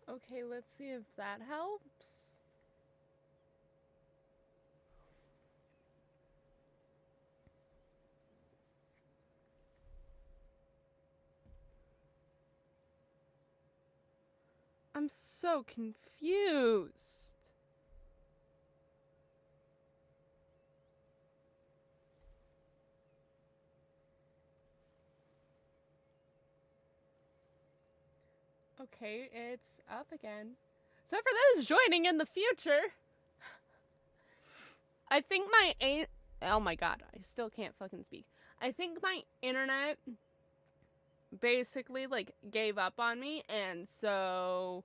Okay, let's see if that helps. I'm so confused. Okay, it's up again. So for those joining in the future, I think oh my god, I still can't fucking speak. I think my internet basically like gave up on me, and so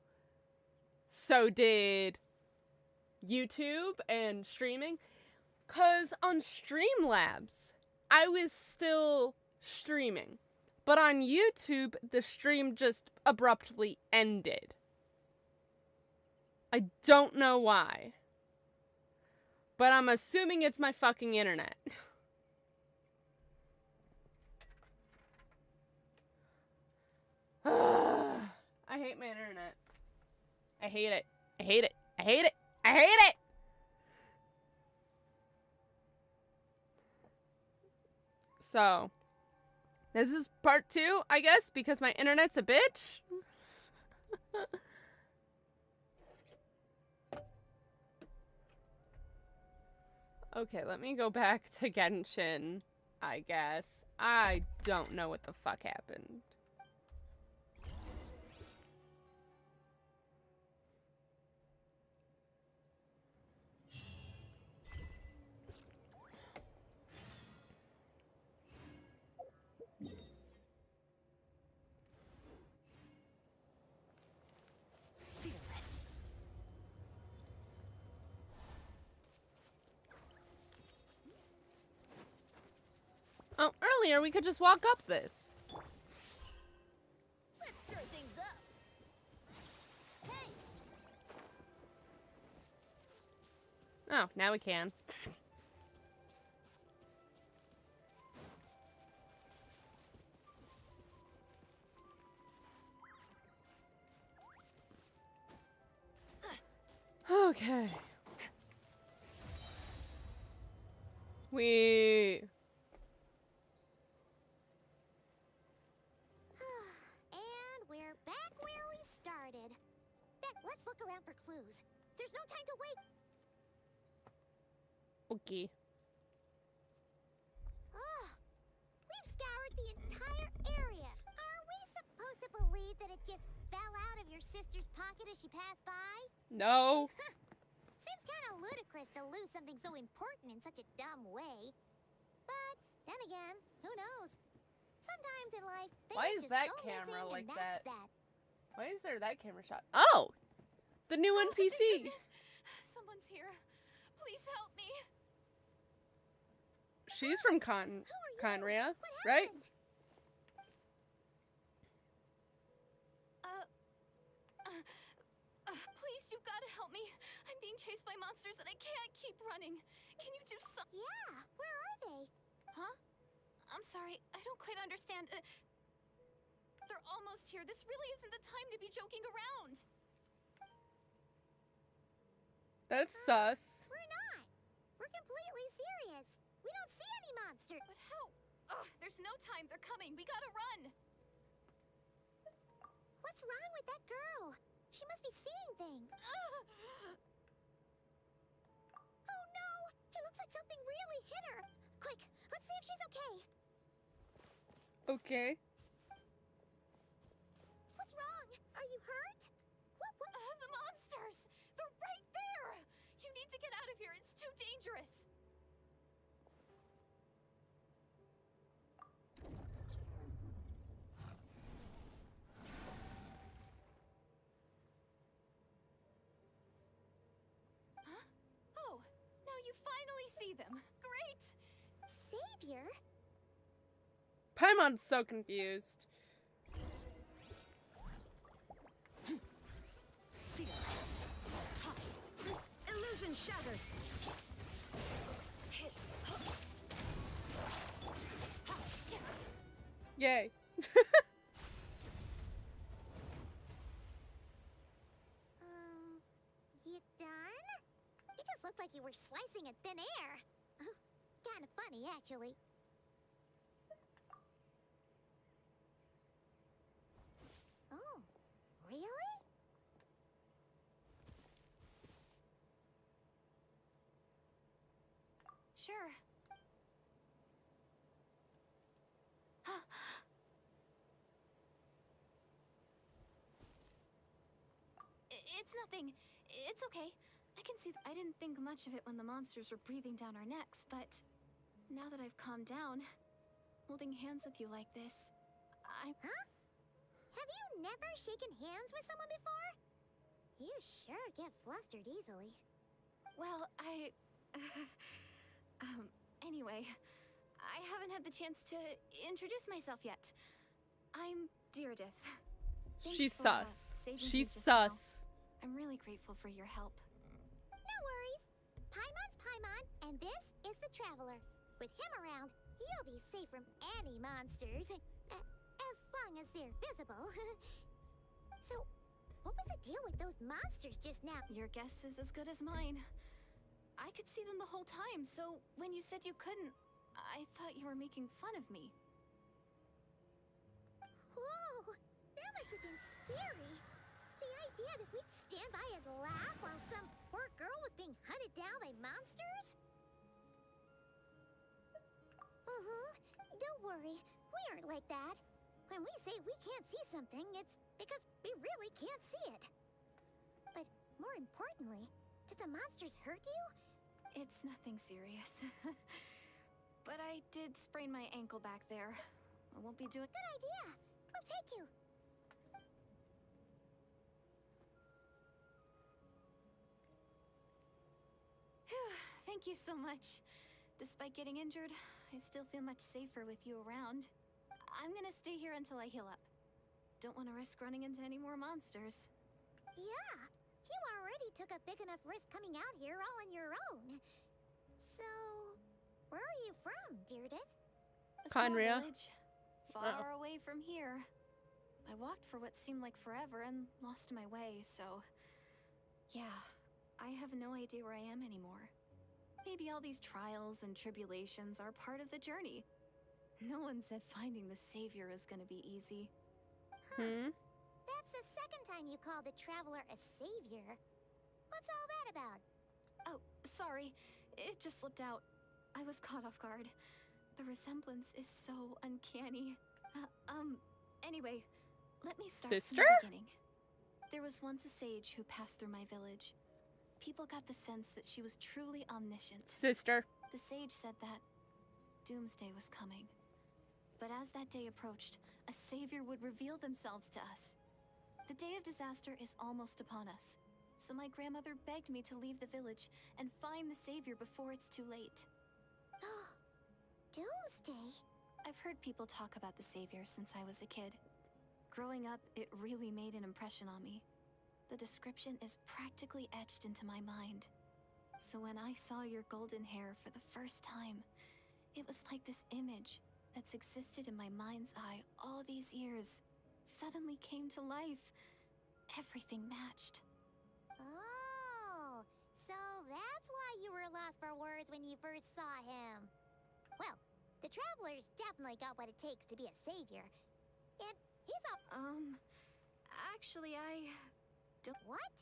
did YouTube and streaming. Cause on Streamlabs, I was still streaming. But on YouTube, the stream just abruptly ended. I don't know why. But I'm assuming it's my fucking internet. I hate my internet. I hate it. I hate it. I hate it. I hate it! So, this is part 2, I guess, because my internet's a bitch. Okay, let me go back to Genshin, I guess. I don't know what the fuck happened. Oh, earlier we could just walk up this. Let's stir things up. Hey. Oh, now we can. Okay. And we're back where we started. Let's look around for clues. There's no time to wait. Okay. We've scoured the entire area. Are we supposed to believe that it just fell out of your sister's pocket as she passed by? No. Seems kind of ludicrous to lose something so important in such a dumb way. But then again, who knows? Sometimes in life, things Why is just that go camera missing, like and that's that? that. Why is there that camera shot? Oh! The new NPC! Someone's here. Please help me. She's from Conria, right? Please, you've got to help me. I'm being chased by monsters and I can't keep running. Can you do something? Yeah, where are they? Huh? I'm sorry, I don't quite understand. They're almost here. This really isn't the time to be joking around. That's sus. We're not. We're completely serious. We don't see any monster. But how? Ugh, there's no time. They're coming. We gotta run. What's wrong with that girl? She must be seeing things. Oh no! It looks like something really hit her. Quick, let's see if she's okay. Okay. What's wrong? Are you hurt? What? The monsters! They're right there! You need to get out of here. It's too dangerous. Huh? Oh, now you finally see them. Great! Savior? Paimon's so confused. Illusion shattered. Yay. like you were slicing at thin air. Kind of funny, actually. Oh, really? Sure. It's nothing. It's okay. I can see I didn't think much of it when the monsters were breathing down our necks, but now that I've calmed down, holding hands with you like this, Huh? Have you never shaken hands with someone before? You sure get flustered easily. Well, anyway, I haven't had the chance to introduce myself yet. I'm Deirdith. She's Thanks for, sus. saving She's me just now. sus. I'm really grateful for your help. No worries. Paimon's Paimon, and this is the Traveler. With him around, you'll be safe from any monsters. As long as they're visible. So, what was the deal with those monsters just now? Your guess is as good as mine. I could see them the whole time, so when you said you couldn't, I thought you were making fun of me. Whoa! That must have been scary. The idea that we'd stand by and laugh while some poor girl was being hunted down by monsters? Don't worry, we aren't like that. When we say we can't see something, it's because we really can't see it. But more importantly, did the monsters hurt you? It's nothing serious. But I did sprain my ankle back there. I won't be doing— Good idea. We'll take you. Thank you so much. Despite getting injured, I still feel much safer with you around. I'm gonna stay here until I heal up. Don't want to risk running into any more monsters. Yeah, you already took a big enough risk coming out here all on your own. So, where are you from, Deirdith? A small Conria. village, far away from here. I walked for what seemed like forever and lost my way, so... Yeah, I have no idea where I am anymore. Maybe all these trials and tribulations are part of the journey. No one said finding the savior is gonna be easy. That's the second time you called the Traveler a savior. What's all that about? Oh, sorry. It just slipped out. I was caught off guard. The resemblance is so uncanny. Anyway, let me start Sister? from the beginning. There was once a sage who passed through my village. People got the sense that she was truly omniscient. Sister. The sage said that doomsday was coming. But as that day approached, a savior would reveal themselves to us. The day of disaster is almost upon us, so my grandmother begged me to leave the village and find the savior before it's too late. Doomsday? I've heard people talk about the savior since I was a kid. Growing up, it really made an impression on me. The description is practically etched into my mind. So when I saw your golden hair for the first time, it was like this image that's existed in my mind's eye all these years suddenly came to life. Everything matched. Oh, so that's why you were lost for words when you first saw him. Well, the Traveler's definitely got what it takes to be a savior. And he's a— Actually, What?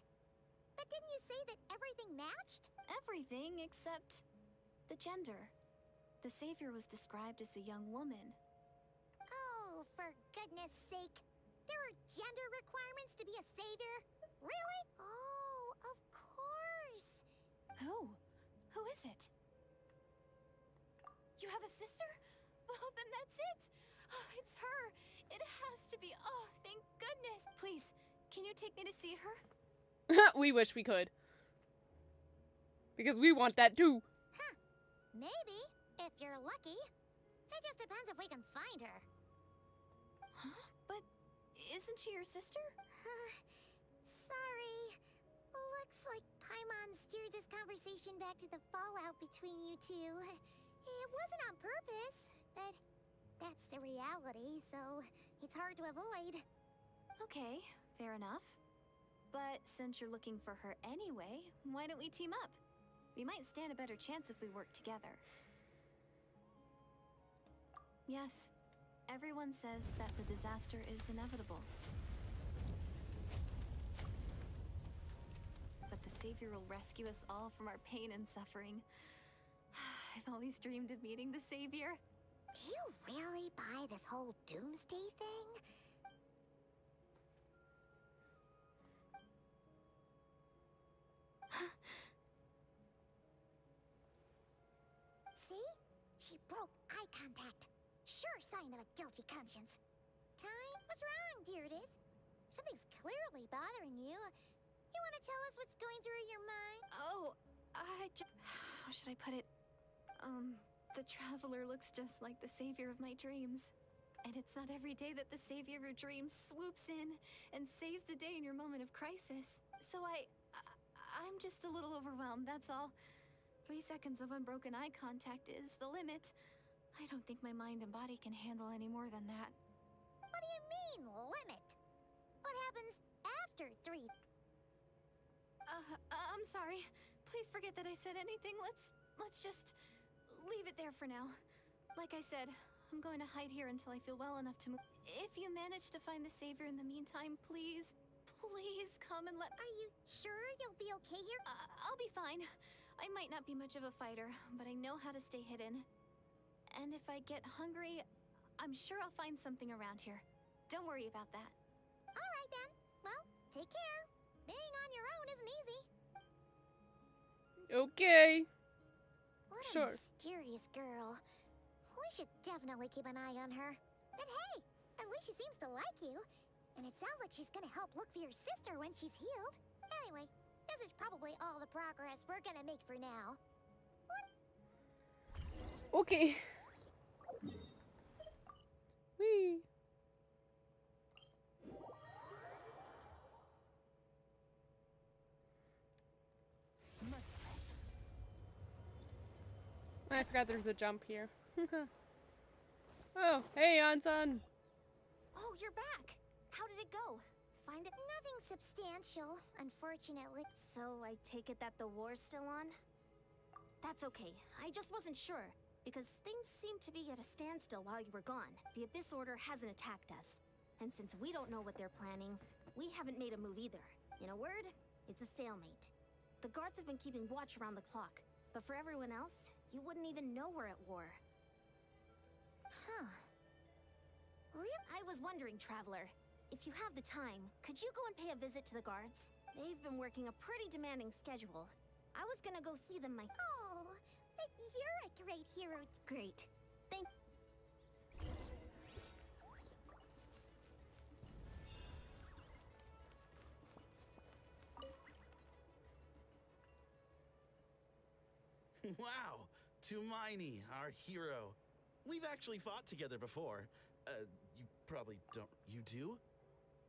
But didn't you say that everything matched? Everything except the gender. The savior was described as a young woman. Oh, for goodness sake. There are gender requirements to be a savior? Really? Oh, of course. Who? Who is it? You have a sister? Well, then that's it. Oh, it's her. It has to be. Oh, thank goodness. Please, can you take me to see her? We wish we could. Because we want that too. Huh. Maybe, if you're lucky. It just depends if we can find her. Huh? But isn't she your sister? Sorry. Looks like Paimon steered this conversation back to the fallout between you two. It wasn't on purpose, but that's the reality, so it's hard to avoid. Okay, fair enough. But since you're looking for her anyway, why don't we team up? We might stand a better chance if we work together. Yes, everyone says that the disaster is inevitable. But the Savior will rescue us all from our pain and suffering. I've always dreamed of meeting the Savior. Do you really buy this whole doomsday thing? See? She broke eye contact. Sure sign of a guilty conscience. Time? What's wrong, Deartis? Something's clearly bothering you. You want to tell us what's going through your mind? Oh, how should I put it? The Traveler looks just like the Savior of my dreams. And it's not every day that the Savior of your dreams swoops in and saves the day in your moment of crisis. So I'm just a little overwhelmed, that's all. 3 seconds of unbroken eye contact is the limit. I don't think my mind and body can handle any more than that. What do you mean, limit? What happens after 3? I'm sorry. Please forget that I said anything. Let's just leave it there for now. Like I said, I'm going to hide here until I feel well enough to move. If you manage to find the Savior in the meantime, please come and let... Are you sure you'll be okay here? I'll be fine. I might not be much of a fighter, but I know how to stay hidden. And if I get hungry, I'm sure I'll find something around here. Don't worry about that. All right then. Well, take care. Being on your own isn't easy. Okay. What Sure. a mysterious girl. We should definitely keep an eye on her. But hey, at least she seems to like you. And it sounds like she's gonna help look for your sister when she's healed. Anyway, this is probably all the progress we're gonna make for now. Okay. Whee. I forgot there's a jump here. Oh, hey, Ansan. Oh, you're back. How did it go? Find it? Nothing substantial, unfortunately. So I take it that the war's still on? That's okay. I just wasn't sure, because things seemed to be at a standstill while you were gone. The Abyss Order hasn't attacked us. And since we don't know what they're planning, we haven't made a move either. In a word, it's a stalemate. The guards have been keeping watch around the clock, but for everyone else, you wouldn't even know we're at war. Huh. I was wondering, Traveler, if you have the time, could you go and pay a visit to the guards? They've been working a pretty demanding schedule. I was gonna go see them Oh, but you're a great hero. Great. Thank... Wow! Tumaini, our hero. We've actually fought together before. You probably don't... You do?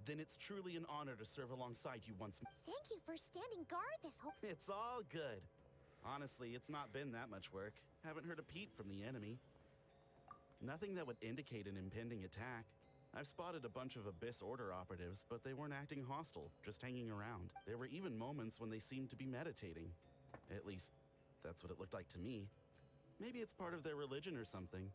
Then it's truly an honor to serve alongside you once more. Thank you for standing guard this whole... It's all good. Honestly, it's not been that much work. Haven't heard a peep from the enemy. Nothing that would indicate an impending attack. I've spotted a bunch of Abyss Order operatives, but they weren't acting hostile, just hanging around. There were even moments when they seemed to be meditating. At least, that's what it looked like to me. Maybe it's part of their religion or something.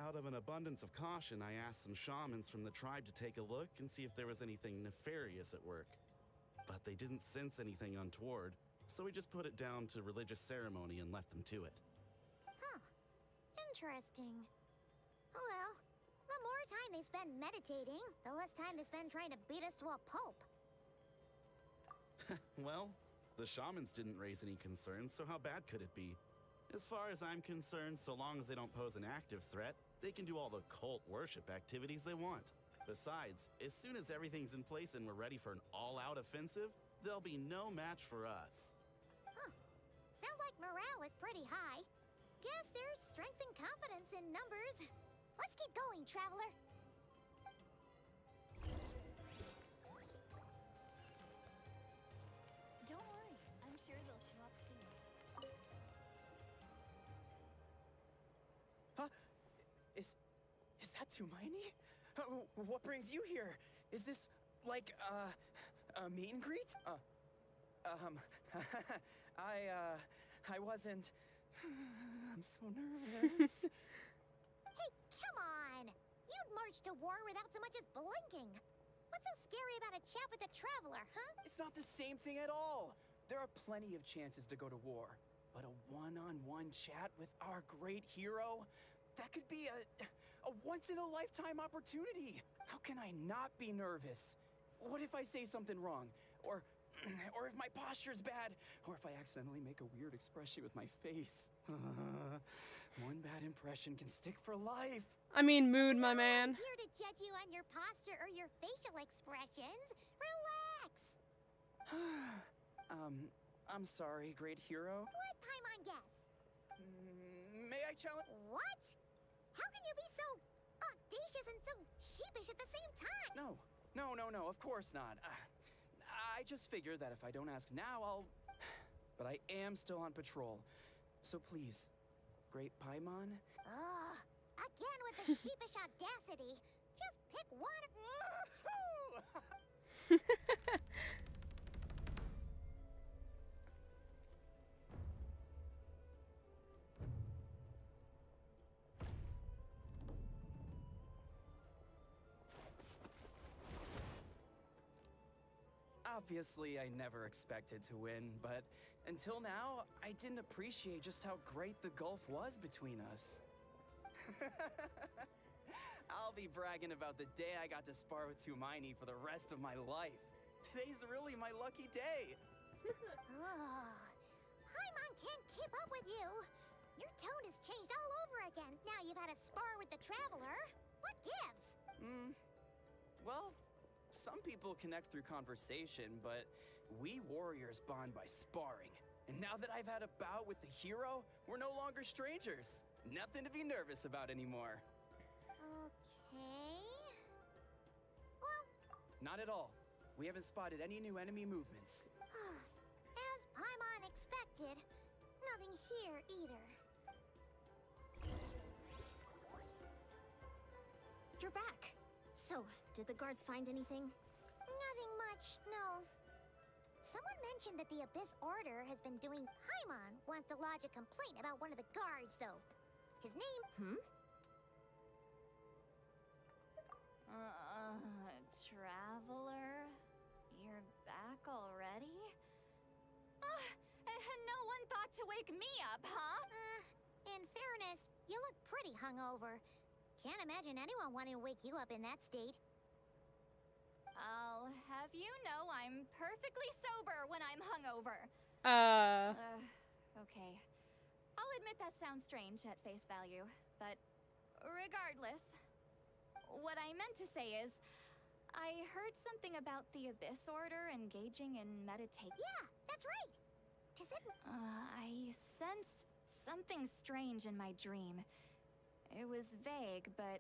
Out of an abundance of caution, I asked some shamans from the tribe to take a look and see if there was anything nefarious at work. But they didn't sense anything untoward, so we just put it down to religious ceremony and left them to it. Huh. Interesting. Oh well, the more time they spend meditating, the less time they spend trying to beat us to a pulp. Well, the shamans didn't raise any concerns, so how bad could it be? As far as I'm concerned, so long as they don't pose an active threat, they can do all the cult worship activities they want. Besides, as soon as everything's in place and we're ready for an all-out offensive, there'll be no match for us. Huh. Sounds like morale is pretty high. Guess there's strength and confidence in numbers. Let's keep going, Traveler. Don't worry. I'm sure they'll show up soon. Huh? Is that Tumaini? What brings you here? Is this, like, a meet and greet? I wasn't. I'm so nervous. Hey, come on! You'd march to war without so much as blinking. What's so scary about a chat with a traveler, huh? It's not the same thing at all. There are plenty of chances to go to war, but a one-on-one chat with our great hero, that could be a once-in-a-lifetime opportunity. How can I not be nervous? What if I say something wrong? Or if my posture's bad? Or if I accidentally make a weird expression with my face? One bad impression can stick for life. I mean, mood, my man. I'm here to judge you on your posture or your facial expressions. Relax! I'm sorry, great hero. Let Paimon guess. May I challenge? What? How can you be so audacious and so sheepish at the same time? No, of course not. I just figured that if I don't ask now, I'll... But I am still on patrol. So please, great Paimon. Ugh, again with the sheepish audacity. Just pick one. Obviously, I never expected to win, but until now, I didn't appreciate just how great the gulf was between us. I'll be bragging about the day I got to spar with Tumaini for the rest of my life. Today's really my lucky day. Paimon can't keep up with you. Your tone has changed all over again. Now you've had a spar with the Traveler. What gives? Well, some people connect through conversation, but we warriors bond by sparring. And now that I've had a bout with the hero, we're no longer strangers. Nothing to be nervous about anymore. Okay. Well, Not at all. We haven't spotted any new enemy movements. as Paimon expected, nothing here either. You're back. So, did the guards find anything? Nothing much, no. Someone mentioned that the Abyss Order has been doing... Paimon wants to lodge a complaint about one of the guards, though. His name... Traveler? You're back already? No one thought to wake me up, huh? In fairness, you look pretty hungover. Can't imagine anyone wanting to wake you up in that state. I'll have you know I'm perfectly sober when I'm hungover. Okay. I'll admit that sounds strange at face value, but regardless, what I meant to say is, I heard something about the Abyss Order engaging in meditation. Yeah, that's right. Does it... I sensed something strange in my dream. It was vague, but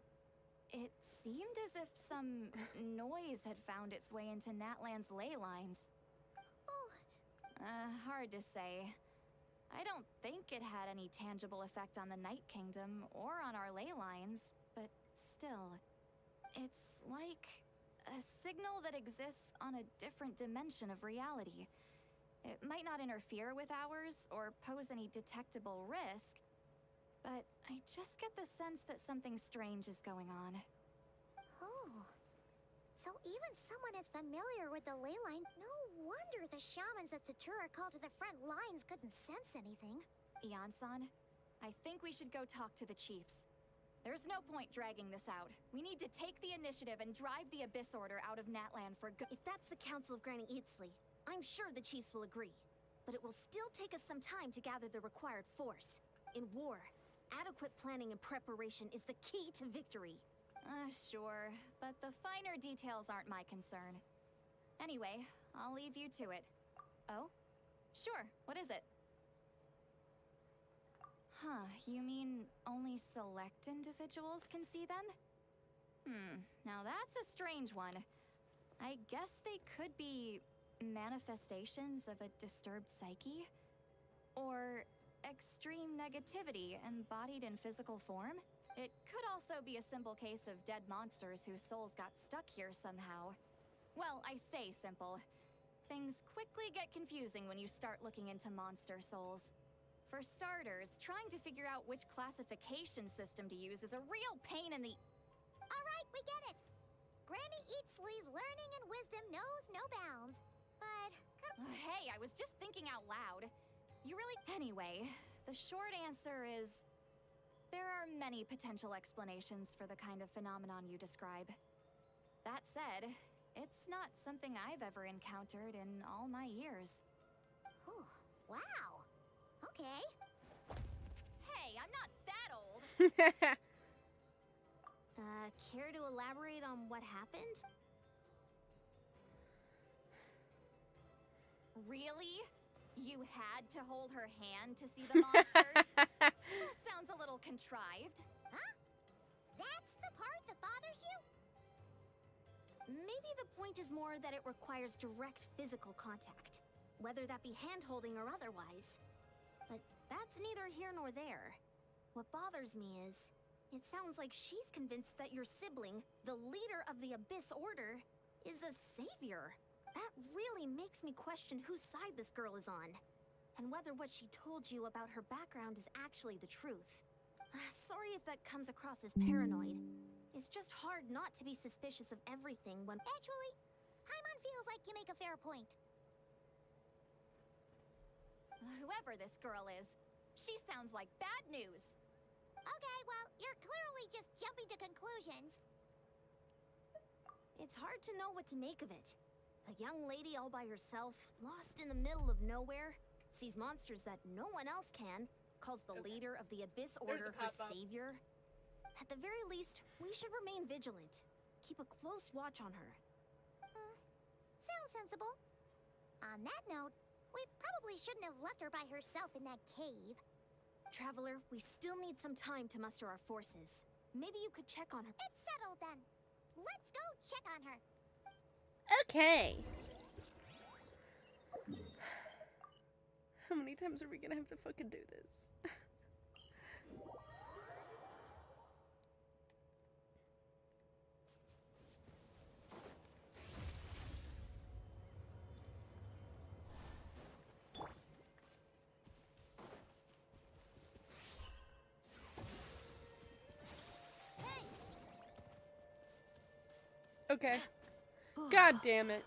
it seemed as if some noise had found its way into Natlan's ley lines. Oh, Hard to say. I don't think it had any tangible effect on the Night Kingdom or on our ley lines, but still, it's like a signal that exists on a different dimension of reality. It might not interfere with ours or pose any detectable risk, but I just get the sense that something strange is going on. oh. So even someone as familiar with the ley line, no wonder the shamans that Satura called to the front lines couldn't sense anything. Ian-san, I think we should go talk to the chiefs. There's no point dragging this out. We need to take the initiative and drive the Abyss Order out of Natlan for good. If that's the Council of Granny Eatsley, I'm sure the chiefs will agree. But it will still take us some time to gather the required force. In war, adequate planning and preparation is the key to victory. Sure, but the finer details aren't my concern. Anyway, I'll leave you to it. Oh? Sure, what is it? Huh, you mean only select individuals can see them? Now that's a strange one. I guess they could be manifestations of a disturbed psyche? Or extreme negativity embodied in physical form? It could also be a simple case of dead monsters whose souls got stuck here somehow. Well, I say simple. Things quickly get confusing when you start looking into monster souls. For starters, trying to figure out which classification system to use is a real pain in the... Alright, we get it. Granny Eatsley's learning and wisdom knows no bounds. But, Hey, I was just thinking out loud. You really... Anyway, the short answer is... There are many potential explanations for the kind of phenomenon you describe. That said, it's not something I've ever encountered in all my years. whew, wow. Okay. Hey, I'm not that old! Care to elaborate on what happened? Really? You had to hold her hand to see the monsters? Sounds a little contrived. Huh? That's the part that bothers you? Maybe the point is more that it requires direct physical contact, whether that be hand-holding or otherwise. But that's neither here nor there. What bothers me is, it sounds like she's convinced that your sibling, the leader of the Abyss Order, is a savior. That really makes me question whose side this girl is on, and whether what she told you about her background is actually the truth. Sorry if that comes across as paranoid. It's just hard not to be suspicious of everything when... Actually, Paimon feels like you make a fair point. Whoever this girl is, she sounds like bad news. Okay, well, you're clearly just jumping to conclusions. It's hard to know what to make of it. A young lady all by herself, lost in the middle of nowhere, sees monsters that no one else can, calls the leader of the Abyss Order her savior. At the very least, we should remain vigilant. Keep a close watch on her. Sounds sensible. On that note, we probably shouldn't have left her by herself in that cave. Traveler, we still need some time to muster our forces. Maybe you could check on her. It's settled then. Let's go check on her. Okay. How many times are we gonna have to fucking do this? Okay. God damn it.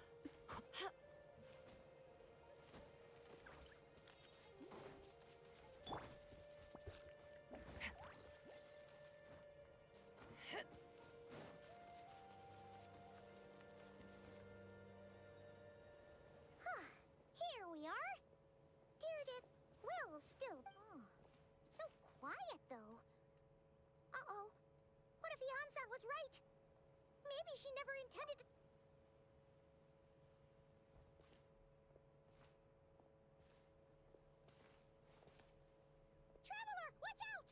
Here we are. Deardith will still... It's so quiet, though. Uh-oh. What if Yansan was right? Maybe she never intended to... Traveler, watch out!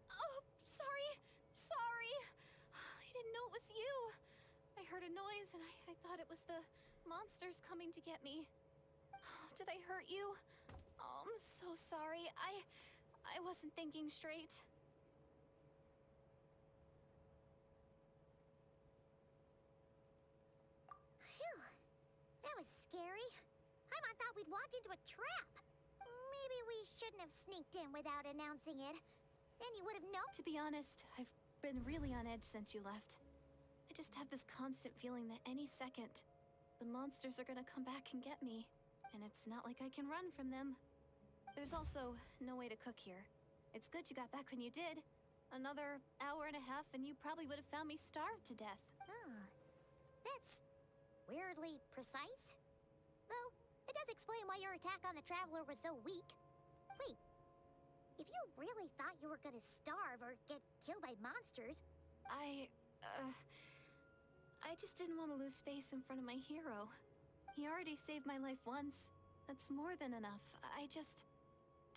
Oh, sorry. Sorry. I didn't know it was you. I heard a noise and I thought it was the monsters coming to get me. Did I hurt you? Oh, I'm so sorry. I wasn't thinking straight. Phew. That was scary. Paimon thought we'd walked into a trap. Maybe we shouldn't have sneaked in without announcing it. Then you would have known. To be honest, I've been really on edge since you left. I just have this constant feeling that any second, the monsters are gonna come back and get me. And it's not like I can run from them. There's also no way to cook here. It's good you got back when you did. Another hour and a half and you probably would have found me starved to death. That's weirdly precise. Though, it does explain why your attack on the Traveler was so weak. Wait, if you really thought you were gonna starve or get killed by monsters... I just didn't want to lose face in front of my hero. He already saved my life once. That's more than enough. I just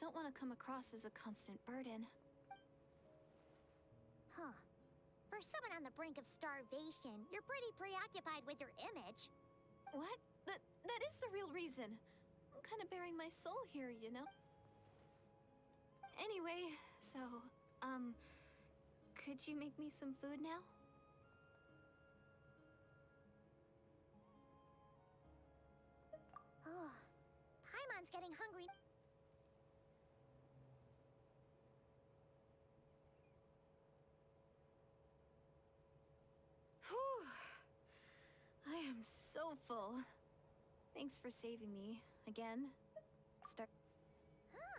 don't want to come across as a constant burden. Huh. For someone on the brink of starvation, you're pretty preoccupied with your image. What? That is the real reason. I'm kind of bearing my soul here, you know? Anyway, so, could you make me some food now? getting hungry. Whew. I am so full. Thanks for saving me again. Huh.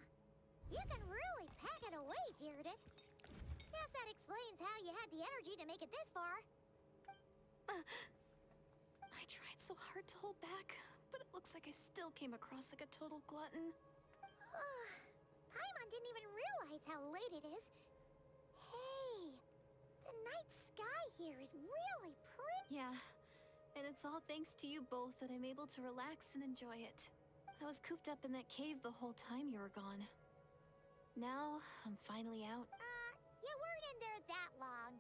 You can really pack it away, Deirdre. Guess that explains how you had the energy to make it this far. I tried so hard to hold back, but it looks like I still came across like a total glutton. Paimon didn't even realize how late it is. Hey, the night sky here is really pretty. Yeah, and it's all thanks to you both that I'm able to relax and enjoy it. I was cooped up in that cave the whole time you were gone. Now, I'm finally out. You weren't in there that long.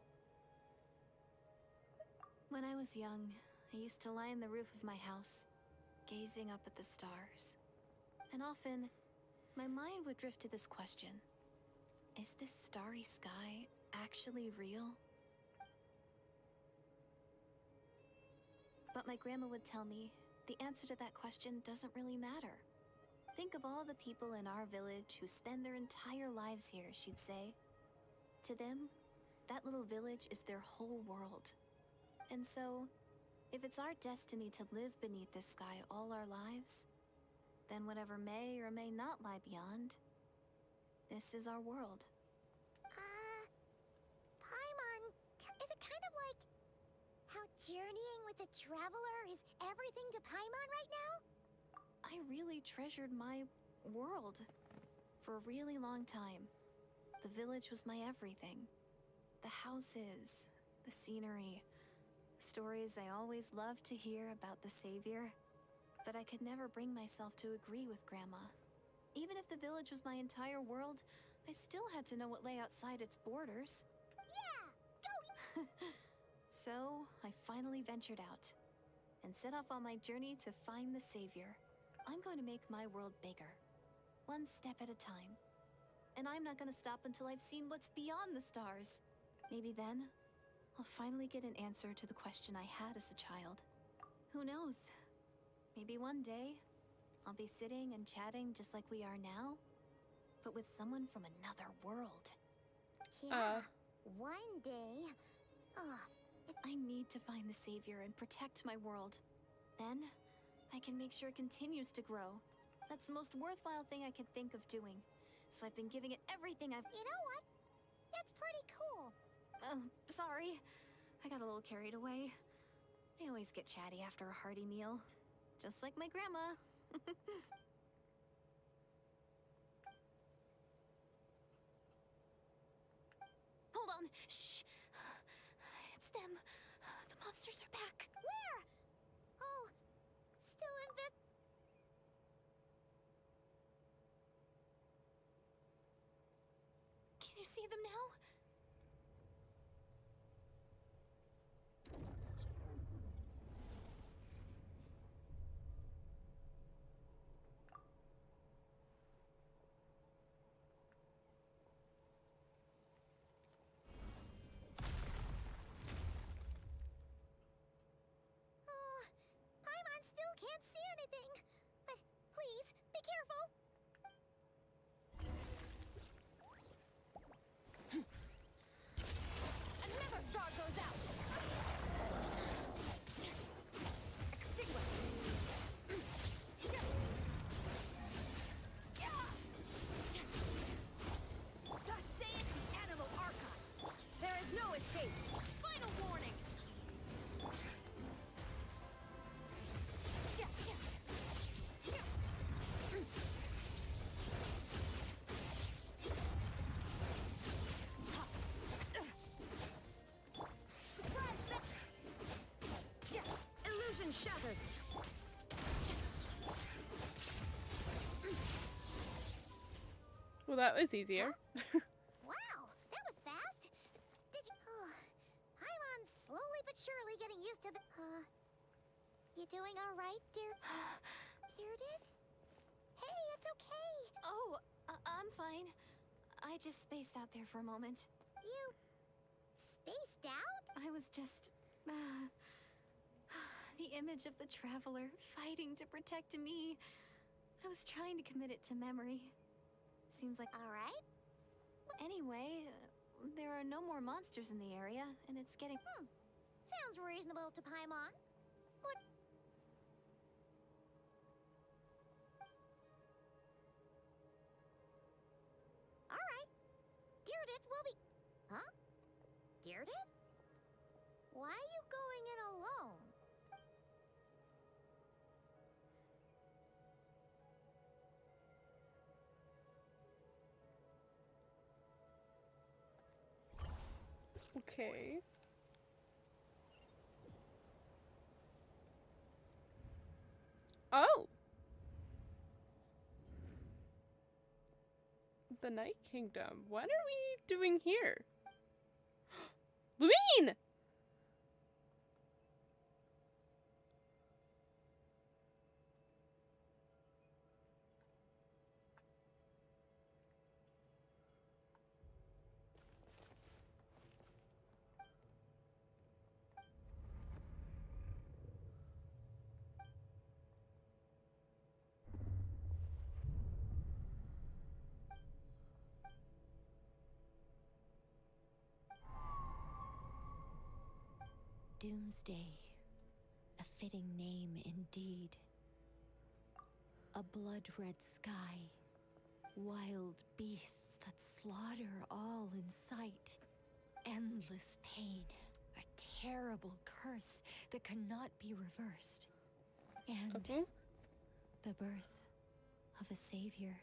When I was young, I used to lie on the roof of my house, gazing up at the stars. And often, my mind would drift to this question. Is this starry sky actually real? But my grandma would tell me, the answer to that question doesn't really matter. Think of all the people in our village who spend their entire lives here, she'd say. To them, that little village is their whole world. And so, if it's our destiny to live beneath this sky all our lives, then whatever may or may not lie beyond, this is our world. Paimon, is it kind of like how journeying with the Traveler is everything to Paimon right now? I really treasured my world for a really long time. The village was my everything. The houses, the scenery, the stories I always loved to hear about the Savior. But I could never bring myself to agree with Grandma. Even if the village was my entire world, I still had to know what lay outside its borders. Yeah, go! So, I finally ventured out and set off on my journey to find the Savior. I'm going to make my world bigger, one step at a time. And I'm not going to stop until I've seen what's beyond the stars. Maybe then, I'll finally get an answer to the question I had as a child. Who knows? Maybe one day, I'll be sitting and chatting just like we are now, but with someone from another world. Yeah, one day. I need to find the Savior and protect my world. Then, I can make sure it continues to grow. That's the most worthwhile thing I can think of doing. So I've been giving it everything I've... You know what? That's pretty cool. Sorry. I got a little carried away. I always get chatty after a hearty meal. Just like my grandma. Hold on. Shh. It's them. The monsters are back. Where? Oh, still Can you see them now? Paimon still can't see anything. But please, be careful. Another star goes out! Extinguish! Thus saith the animal Archon. There is no escape. Final warning! Surprise! Illusion shattered! Well, that was easier. Wow, that was fast. Did you... Paimon's slowly but surely getting used to the... You doing all right, dear... Deirdre? Hey, it's okay. Oh, I'm fine. I just spaced out there for a moment. You... spaced out? I was just... the image of the Traveler fighting to protect me. I was trying to commit it to memory. Seems like... Alright? Anyway, there are no more monsters in the area, and it's getting... Sounds reasonable to Paimon. But... Alright. Deirdith will be... Huh? Deirdith? Why are you going in alone? Okay. Oh! The Night Kingdom. What are we doing here? Lumine! Doomsday. A fitting name indeed. A blood-red sky. Wild beasts that slaughter all in sight. Endless pain. A terrible curse that cannot be reversed. And Okay. the birth of a savior.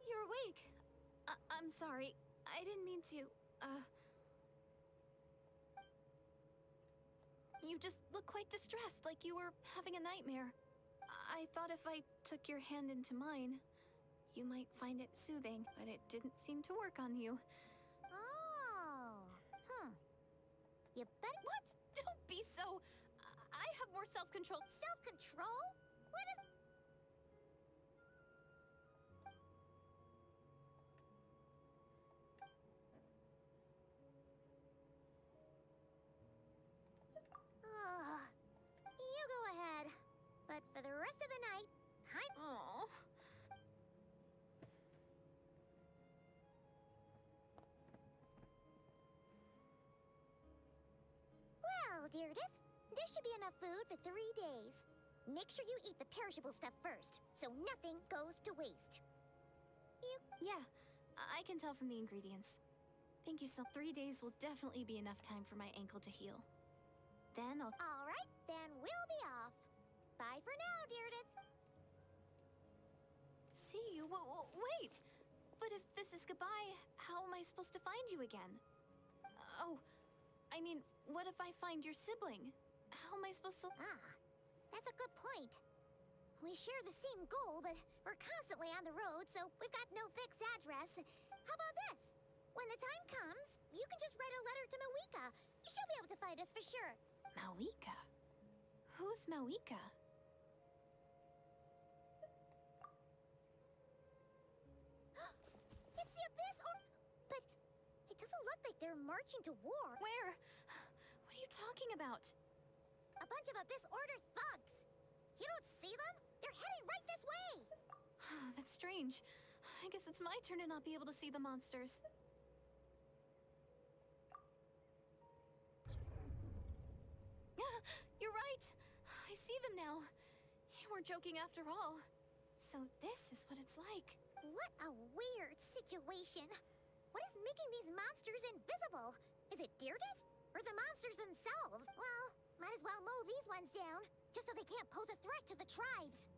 You're awake. I'm sorry. I didn't mean to, You just look quite distressed, like you were having a nightmare. I thought if I took your hand into mine, you might find it soothing, but it didn't seem to work on you. Oh. You bet. What? Don't be so... I have more self-control. Self-control? What is... You go ahead. But for the rest of the night, Oh. Well, Deirdith, there should be enough food for 3 days. Make sure you eat the perishable stuff first, so nothing goes to waste. Yeah, I can tell from the ingredients. Thank you so... 3 days will definitely be enough time for my ankle to heal. Then I'll... All right, then we'll be off. Bye for now, Deirdith. See you? Wait! But if this is goodbye, how am I supposed to find you again? Oh, I mean, what if I find your sibling? How am I supposed to... That's a good point. We share the same goal, but we're constantly on the road, so we've got no fixed address. How about this? When the time comes, you can just write a letter to Mawika. She'll be able to find us for sure. Mawika? Who's Mawika? It's the Abyss, but it doesn't look like they're marching to war. Where? What are you talking about? A bunch of Abyss Order thugs. You don't see them? They're heading right this way. That's strange. I guess it's my turn to not be able to see the monsters. You're right. I see them now. You weren't joking after all. So this is what it's like. What a weird situation. What is making these monsters invisible? Is it Deirdith? Or the monsters themselves? Well, might as well mow these ones down, just so they can't pose a threat to the tribes.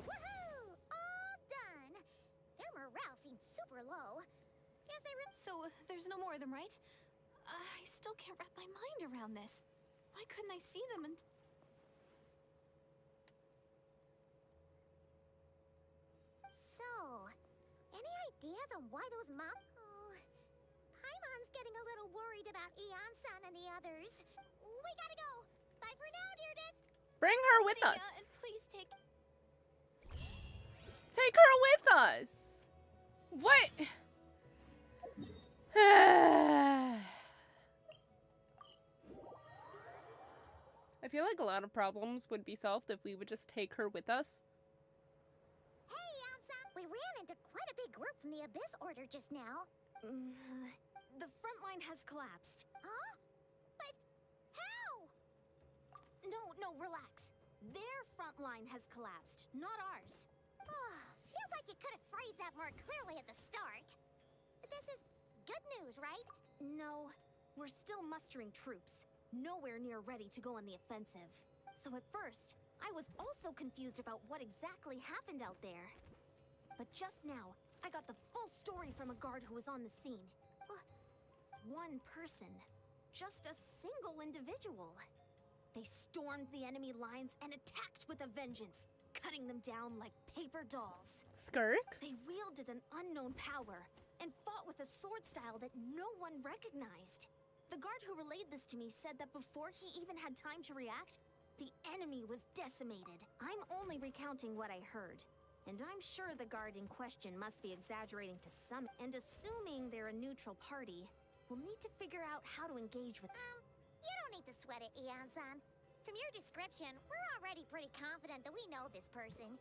Woohoo! All done! Their morale seems super low. Guess they So, there's no more of them, right? I still can't wrap my mind around this. Why couldn't I see them and... So, any ideas on why those Oh, Paimon's getting getting a little worried about Eon-san and the others. We gotta go. Bye for now, Deardith. Bring her with See ya, us. and please take. Take her with us. What? I feel like a lot of problems would be solved if we would just take her with us. Hey, Eon-san. We ran into quite a big group from the Abyss Order just now. The front line has collapsed. Huh? But how? No, relax. Their front line has collapsed, not ours. Feels like you could have phrased that more clearly at the start. This is good news, right? No, we're still mustering troops. Nowhere near ready to go on the offensive. So at first, I was also confused about what exactly happened out there. But just now, I got the full story from a guard who was on the scene. One person. Just a single individual. They stormed the enemy lines and attacked with a vengeance, cutting them down like paper dolls. Skirk? They wielded an unknown power and fought with a sword style that no one recognized. The guard who relayed this to me said that before he even had time to react, the enemy was decimated. I'm only recounting what I heard. And I'm sure the guard in question must be exaggerating to some. And assuming they're a neutral party, we'll need to figure out how to engage with them. You don't need to sweat it, Eon-san. From your description, we're already pretty confident that we know this person.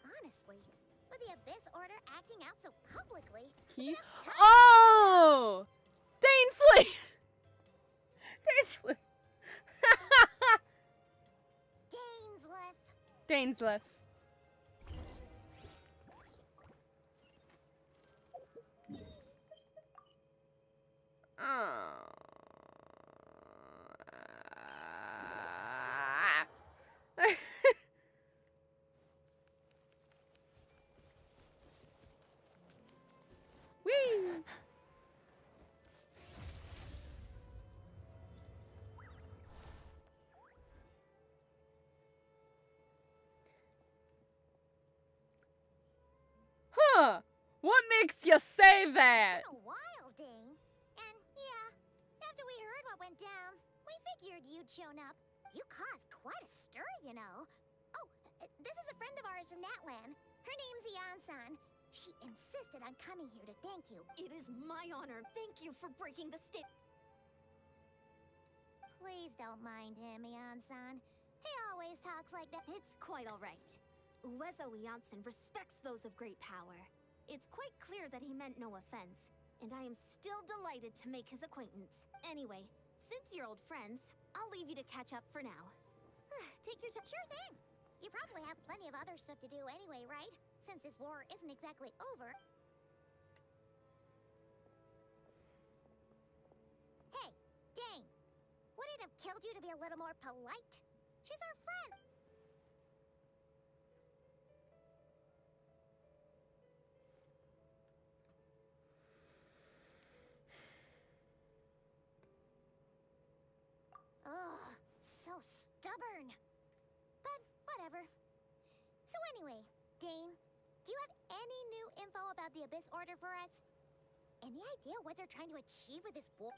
Honestly, with the Abyss Order acting out so publicly... Oh! Dainsley! Dainsley! Dainsleif. Dainsleif. Whee! Huh? What makes you say that? It's been a while, Dane. And yeah, after we heard what went down, we figured you'd shown up. You caused quite a stir, you know. Oh, this is a friend of ours from Natlan. Her name's Eon-san. She insisted on coming here to thank you. It is my honor. Thank you for breaking the state. Please don't mind him, Eon-san. He always talks like that. It's quite all right. Uezo Janssen respects those of great power. It's quite clear that he meant no offense, and I am still delighted to make his acquaintance. Anyway, since you're old friends, I'll leave you to catch up for now. Take your time. Sure thing. You probably have plenty of other stuff to do anyway, right? Since this war isn't exactly over. Hey, Dane. Would it have killed you to be a little more polite? She's our friend. Ugh, so stubborn. But whatever. So anyway, Dane, do you have any new info about the Abyss Order for us? Any idea what they're trying to achieve with this war?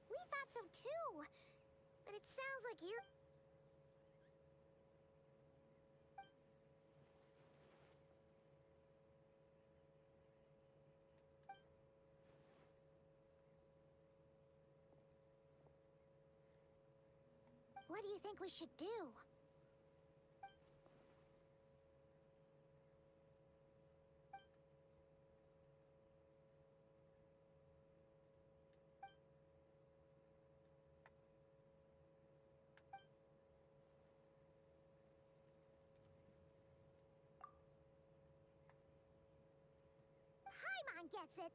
We thought so too. But it sounds like you're... What do you think we should do? Paimon gets it.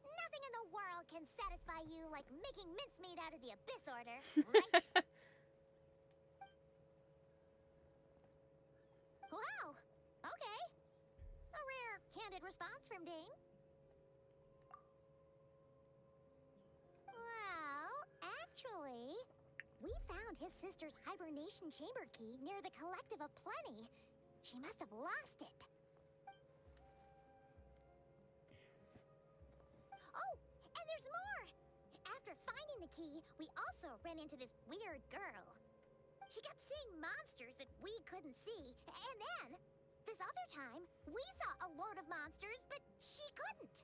Nothing in the world can satisfy you like making mincemeat out of the Abyss Order, right? Wow, okay. A rare, candid response from Dane. Well, actually, we found found his sister's hibernation chamber key near the Collective of Plenty. She must have lost it. Oh, and there's more! After finding the key, we also ran into this weird girl. She kept seeing monsters that we couldn't see, and then, this other time, we saw a load of monsters, but she couldn't.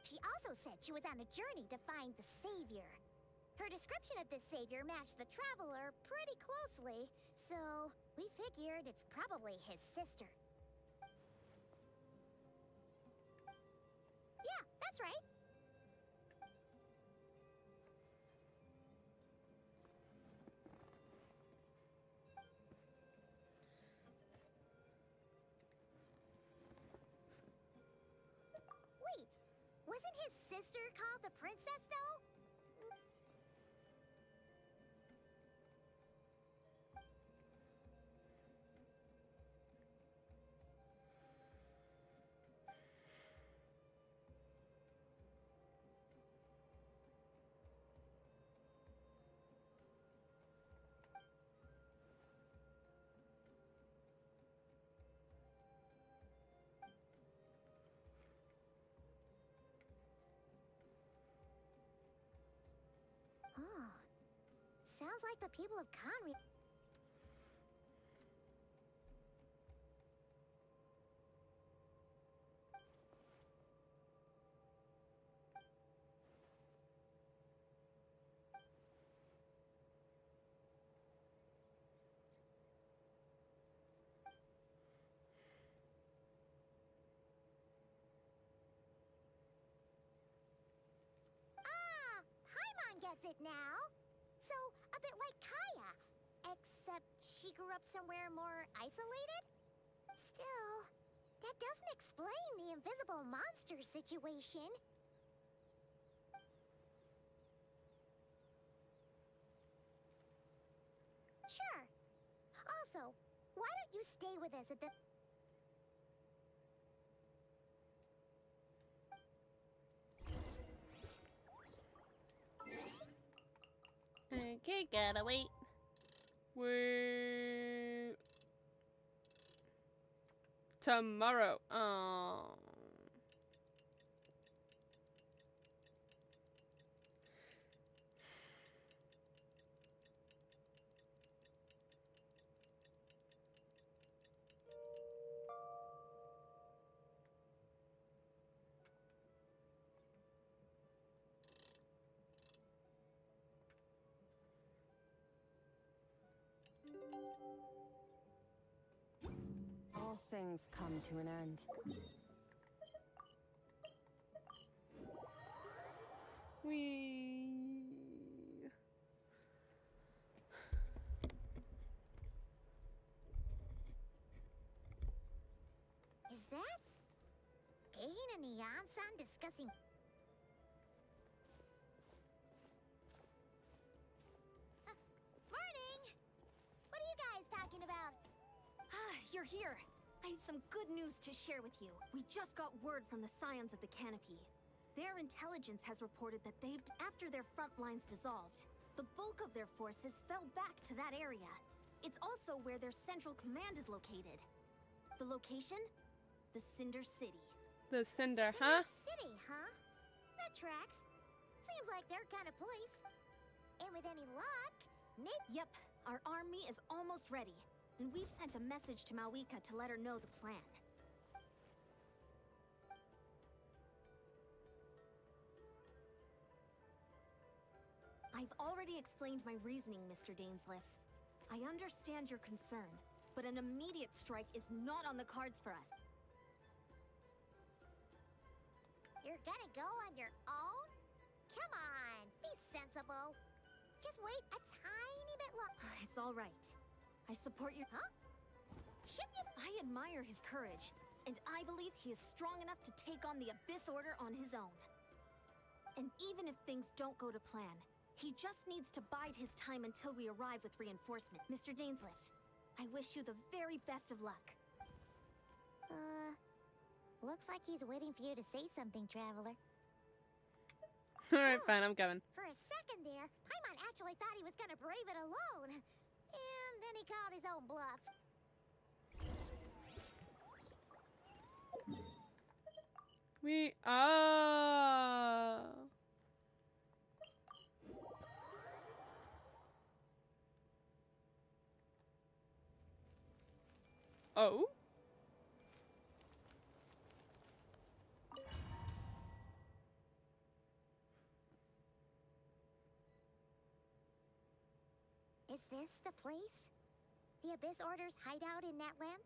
She also said she was on a journey to find the Savior. Her description of this Savior matched the Traveler pretty closely, so we figured it's probably his sister. Yeah, that's right. Wait, wasn't his sister called the Princess, though? Oh, sounds like the people of Conry. Ah, Paimon gets it now. So, a bit like Kaya, except she grew up somewhere more isolated? Still, that doesn't explain the invisible monster situation. Sure. Also, why don't you stay with us at the... Okay, gotta wait. Wait. Tomorrow. All things come to an end. Wee. Is that Dane and Neon-san discussing... Morning! What are you guys talking about? Ah, you're here. I have some good news to share with you. We just got word from the Scions of the Canopy. Their intelligence has reported that after their front lines dissolved, the bulk of their forces fell back to that area. It's also where their central command is located. The location? The Cinder City. The Cinder, Cinder huh? City, huh? That tracks. Seems like their kind of place. And with any luck, Yep, our army is almost ready. And we've sent a message to Mawika to let her know the plan. I've already explained my reasoning, Mr. Dainsliff. I understand your concern, but an immediate strike is not on the cards for us. You're gonna go on your own? Come on, be sensible. Just wait a tiny bit longer. It's all right. I support your... Huh? Shouldn't you... I admire his courage, and I believe he is strong enough to take on the Abyss Order on his own. And even if things don't go to plan, he just needs to bide his time until we arrive with reinforcement. Mr. Dainsliff, I wish you the very best of luck. Looks like he's waiting for you to say something, Traveler. Alright, fine, I'm coming. For a second there, Paimon actually thought he was gonna brave it alone. And then he called his own bluff. We oh. Oh? Is this the place? The Abyss Order's hideout in Natlan?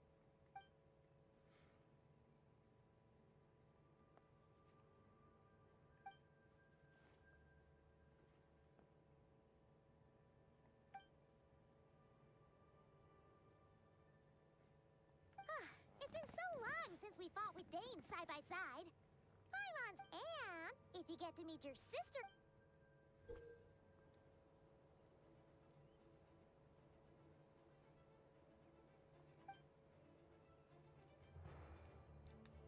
It's been so long since we fought with Dane side by side. Paimon's, and if you get to meet your sister...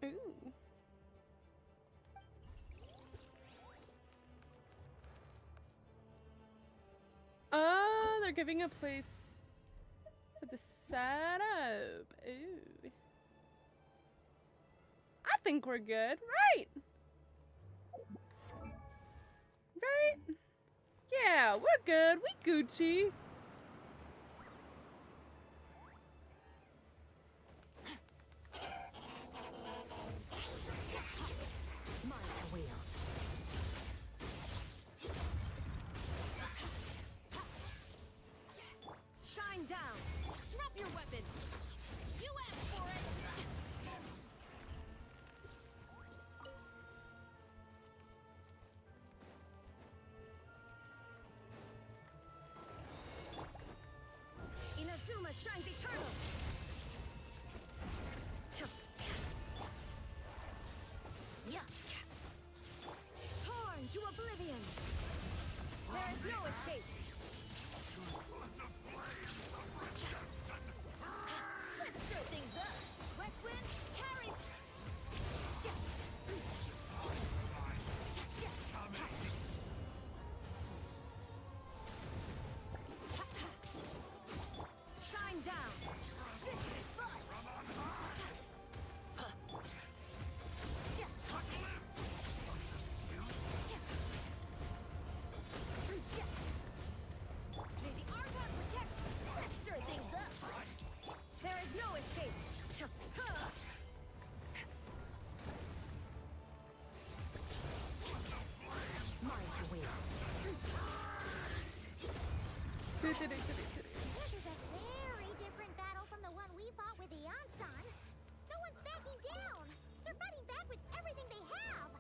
Ooh. Oh, they're giving a place for the setup. Ooh. I think we're good, right? Right? Yeah, we're good. We Gucci. Shine down! Drop your weapons! You asked for it! Inazuma shines eternal! Torn to oblivion! There is no escape! Let's stir things up! Westwind, carry! Shine down! This is fun! May the Archon protect! Let's stir things up! There is no escape! Mine to wield. This is a very different battle from the one we fought with the Ansan. No one's backing down. They're fighting back with everything they have.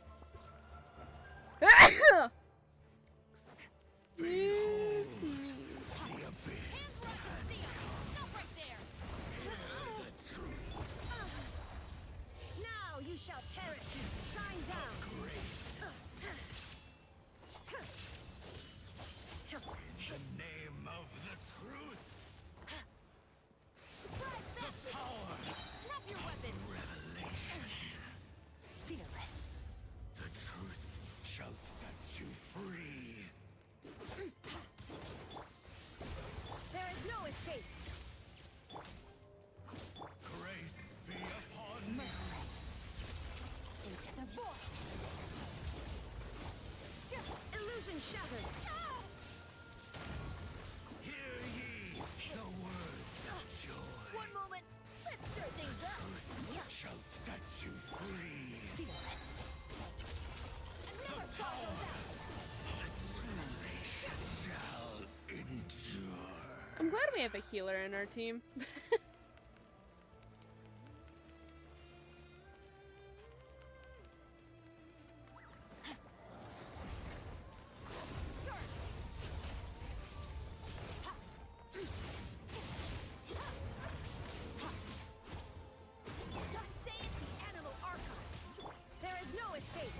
Hands where I can see 'em. Stop right there! Now you shall perish! Shine down! The name of the truth, Surprise baptism! power, Drop your weapons! revelation. Fearless! The truth shall set you free. There is no escape! Grace be upon you. Merciless! Into the void! Illusion shattered! Hear ye the word of joy. One moment! Let's stir things up! Shall set you free. Fearless! And never thought of that! Shall endure. I'm glad we have a healer in our team. Thus saith the animal archives! There is no escape!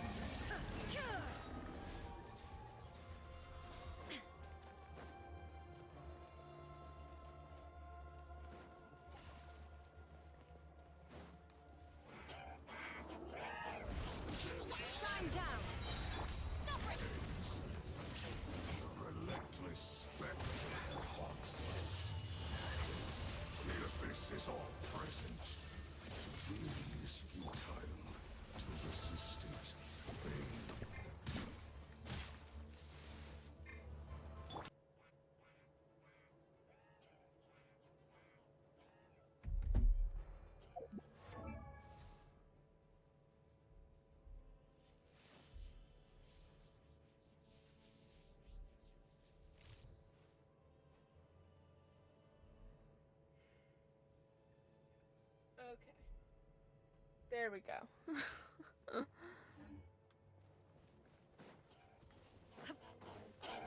There we go.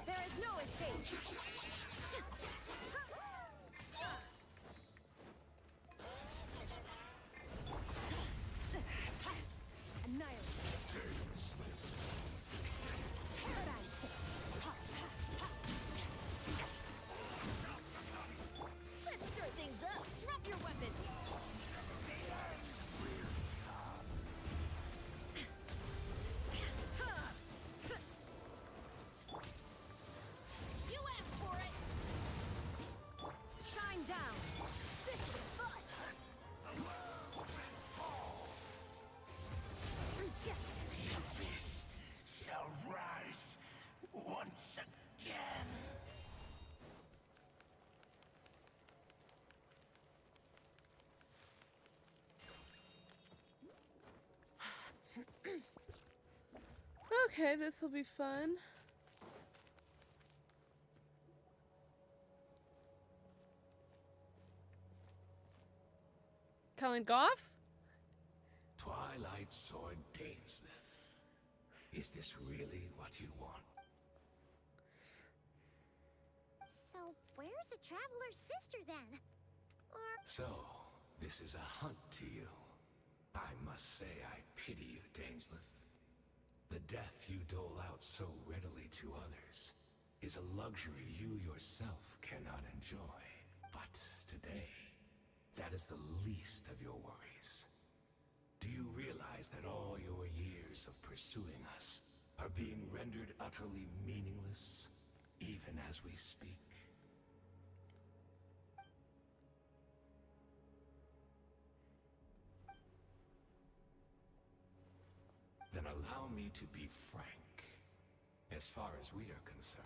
There is no escape. Annihilate. What I say. Let's stir things up. Drop your weapons. You asked for it. Shine down. This is fun. The abyss shall rise once again. Okay, this will be fun. Cullen Goff? Twilight Sword Dainsleif. Is this really what you want? So, where's the Traveler's sister then? Or So, this is a hunt to you. I must say I pity you, Dainsleif. The death you dole out so readily to others is a luxury you yourself cannot enjoy. But today, that is the least of your worries. Do you realize that all your years of pursuing us are being rendered utterly meaningless, even as we speak? Then allow me to be frank. As far as we are concerned,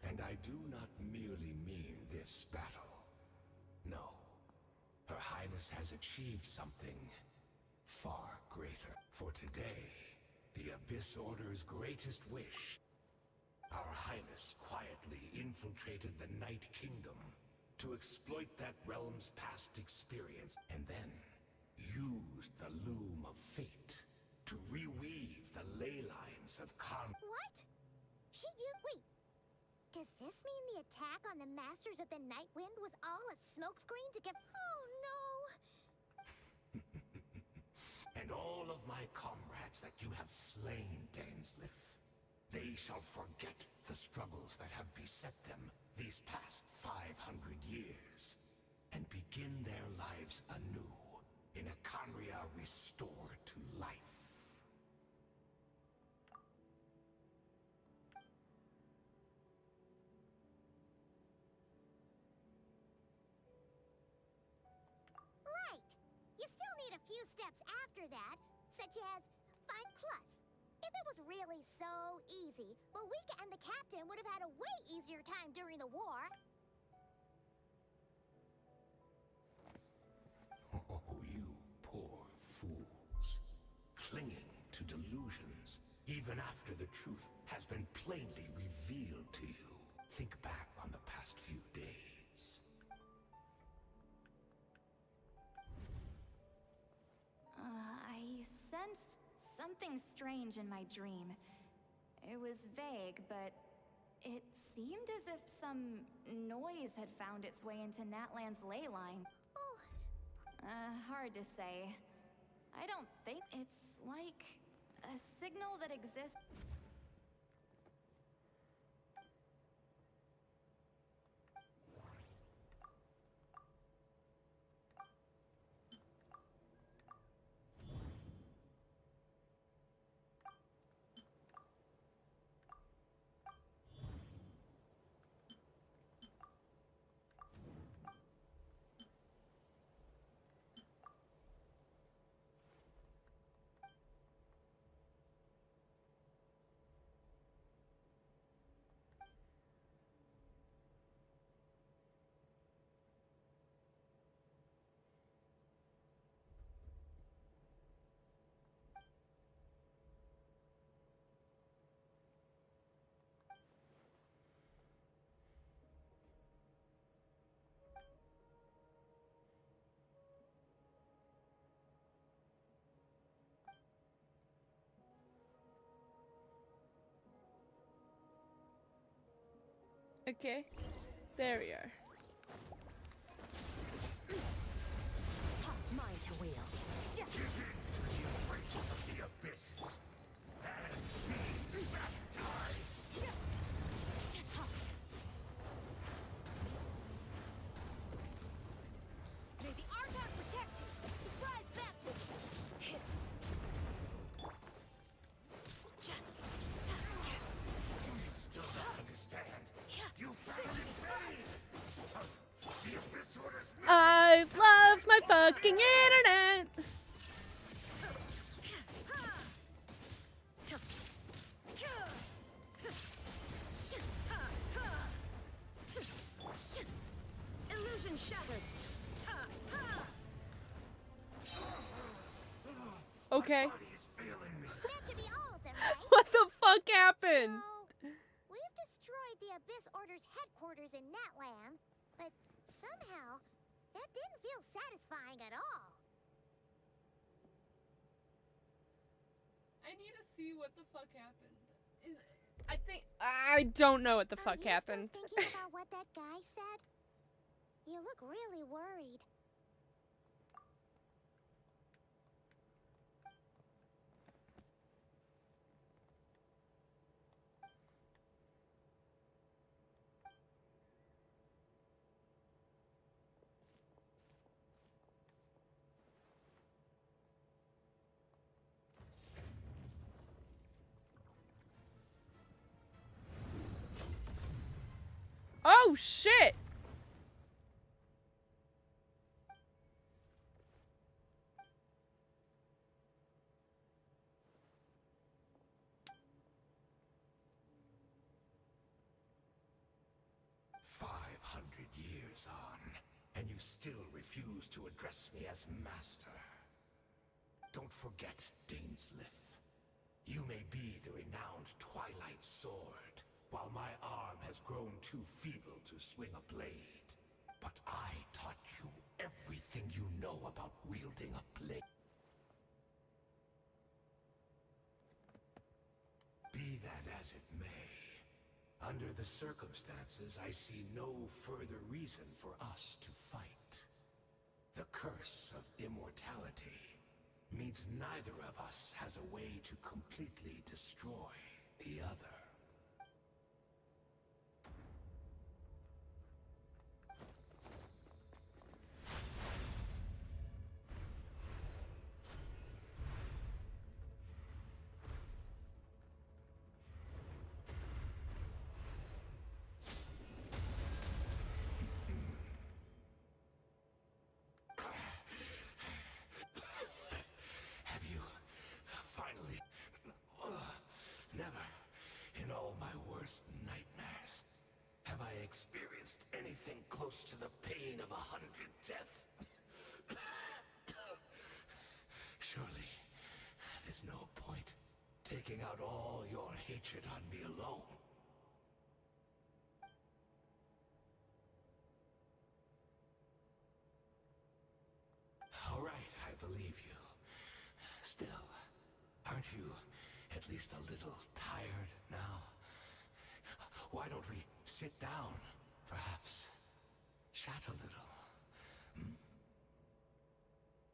and I do not merely mean this battle. No. Her Highness has achieved something far greater. For today, the Abyss Order's greatest wish, Our Highness quietly infiltrated the Night Kingdom to exploit that realm's past experience, and then used the loom of fate to reweave the ley lines of what? Wait. Does this mean the attack on the Masters of the Night Wind was all a smokescreen to get? Oh no! And all of my comrades that you have slain, Dainsleif, they shall forget the struggles that have beset them these past 500 years, and begin their lives anew in a Khaenri'ah restored to life. Right! You still need a few steps after that, such as find Plus. If it was really so easy, Boweeka and the Captain would have had a way easier time during the war. Oh, you poor fools. Clinging to delusions, even after the truth has been plainly revealed to you. Think back on the past few days. I sensed something strange in my dream. It was vague, but it seemed as if some noise had found its way into Natlan's ley line. Oh, Hard to say. I don't think it's like a signal that exists. Okay, there we are. Mine to wield. Give in to the embrace of the abyss and be baptized. May the Archon protect you. Surprise baptism. You still don't understand. You pass in vain. The abyss orders me. I love my fucking internet. Illusion shattered. Okay. Body is failing me. That should be all of them, right? What the fuck happened? So, we've destroyed the Abyss Order's headquarters in Natlan, but somehow, that didn't feel satisfying at all. I need to see what the fuck happened. I don't know what the fuck Are you happened. still thinking about what that guy said? You look really worried. Oh shit! Years on, and you still refuse to address me as master. Don't forget, Dainsliff. You may be the renowned Twilight Sword, while my arm has grown too feeble to swing a blade. But I taught you everything you know about wielding a blade. Be that as it may, under the circumstances, I see no further reason for us to fight. The curse of immortality means neither of us has a way to completely destroy the other. Experienced anything close to the pain of 100 deaths. Surely, there's no point taking out all your hatred on me alone. All right, I believe you. Still, aren't you at least a little tired now? Why don't we sit down, perhaps? Chat a little.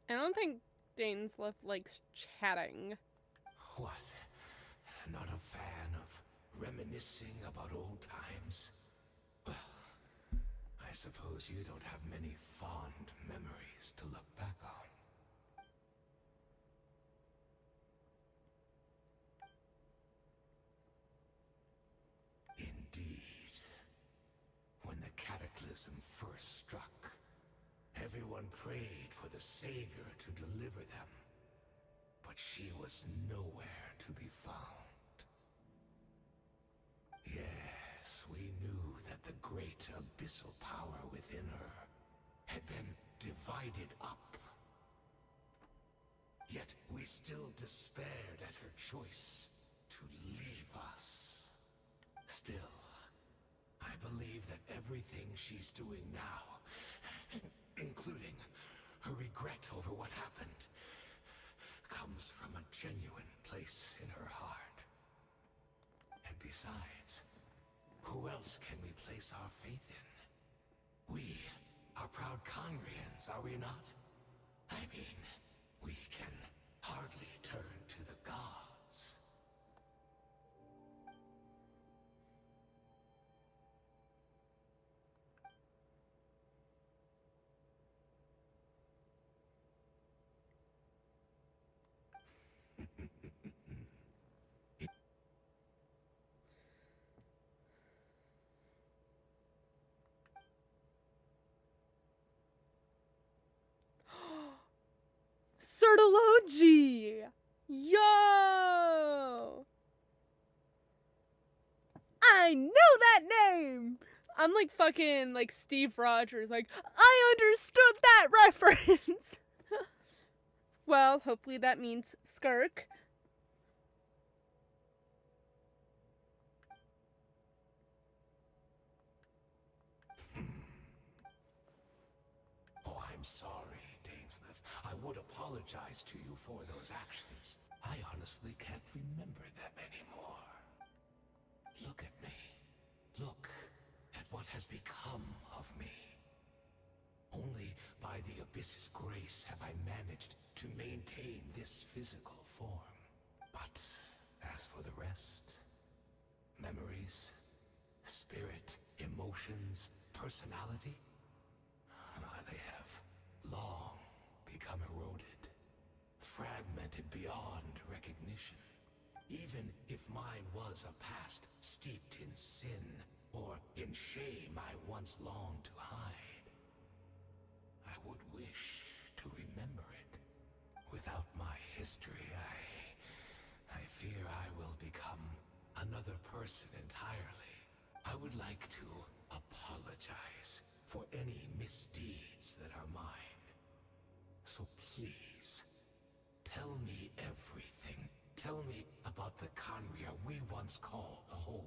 I don't think Dainsliff likes chatting. What? Not a fan of reminiscing about old times? Well, I suppose you don't have many fond memories to look back on. Cataclysm first struck, everyone prayed for the Savior to deliver them, but she was nowhere to be found. Yes, we knew that the great abyssal power within her had been divided up. Yet we still despaired at her choice to leave us. Still, I believe that everything she's doing now, including her regret over what happened, comes from a genuine place in her heart. And besides, Who else can we place our faith in? We are proud Conrians, are we not? I mean, we can hardly turn to the gods. Certology! Yo! I know that name! I'm like fucking like Steve Rogers, like, I understood that reference! Well, hopefully that means skirk. Oh, I'm sorry, Dainsleif. I would apologize to you for those actions. I honestly can't remember them anymore. Look at me. Look at what has become of me. Only by the Abyss's grace have I managed to maintain this physical form. But as for the rest, memories, spirit, emotions, personality, they have long become eroded, fragmented beyond recognition. Even if mine was a past steeped in sin or in shame I once longed to hide, I would wish to remember it. Without my history, I fear I will become another person entirely. I would like to apologize for any misdeeds that are mine. So please, tell me everything. Tell me about the Conria we once called home.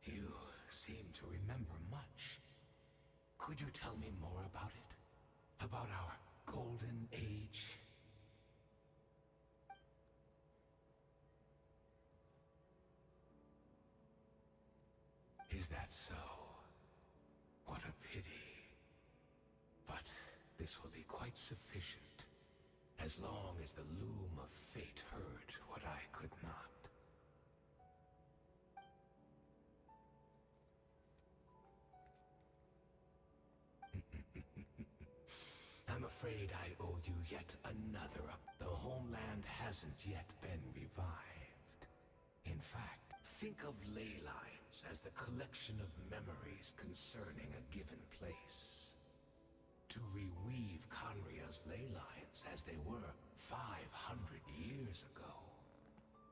You seem to remember much. Could you tell me more about it? About our golden age? Is that so? What a pity. But this will be quite sufficient, as long as the loom of fate heard what I could not. I'm afraid I owe you yet another The homeland hasn't yet been revived. In fact, think of ley lines as the collection of memories concerning a given place. To reweave Conria's ley lines as they were 500 years ago,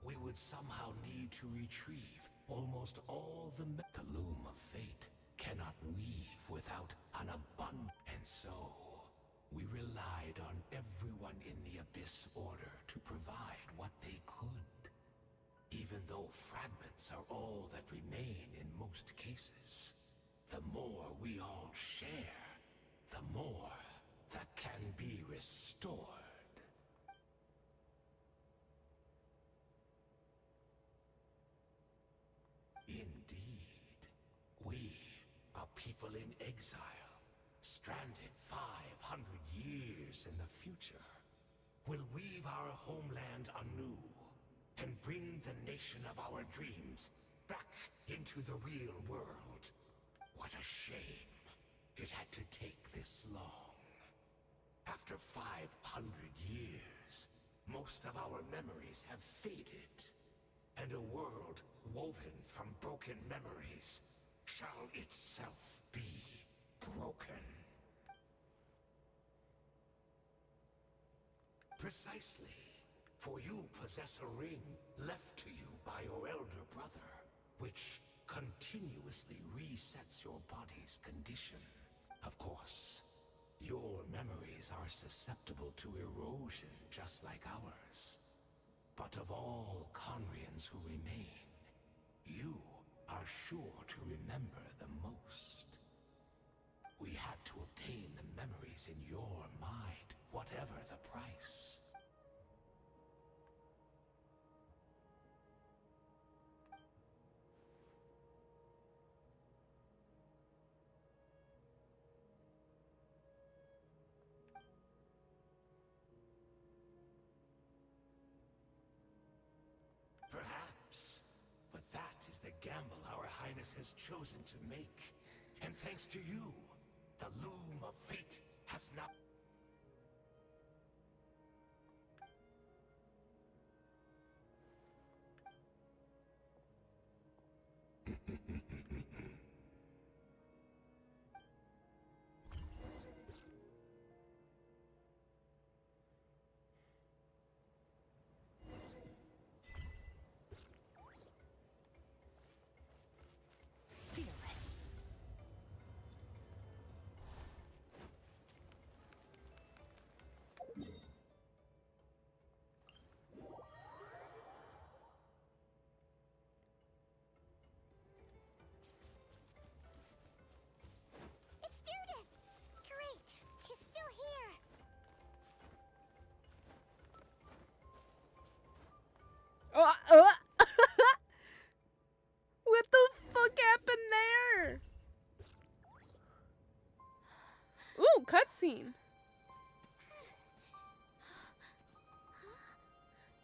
we would somehow need to retrieve almost all the loom of fate cannot weave without an abundance. And so, we relied on everyone in the Abyss Order to provide what they could. Even though fragments are all that remain in most cases, the more we all share, the more that can be restored. Indeed, we, a people in exile, stranded 500 years in the future, will weave our homeland anew and bring the nation of our dreams back into the real world. What a shame it had to take this long. After 500 years, most of our memories have faded, and a world woven from broken memories shall itself be broken. Precisely, for you possess a ring left to you by your elder brother, which continuously resets your body's condition. Of course, Your memories are susceptible to erosion just like ours. But of all Conrians who remain, you are sure to remember the most. We had to obtain the memories in your mind, whatever the price. Perhaps, but that is the gamble our Highness has chosen to make. And thanks to you, the loom of fate has now... Fearless. It's Judith! Great! She's still here! Oh, what the fuck happened there? Ooh, cutscene.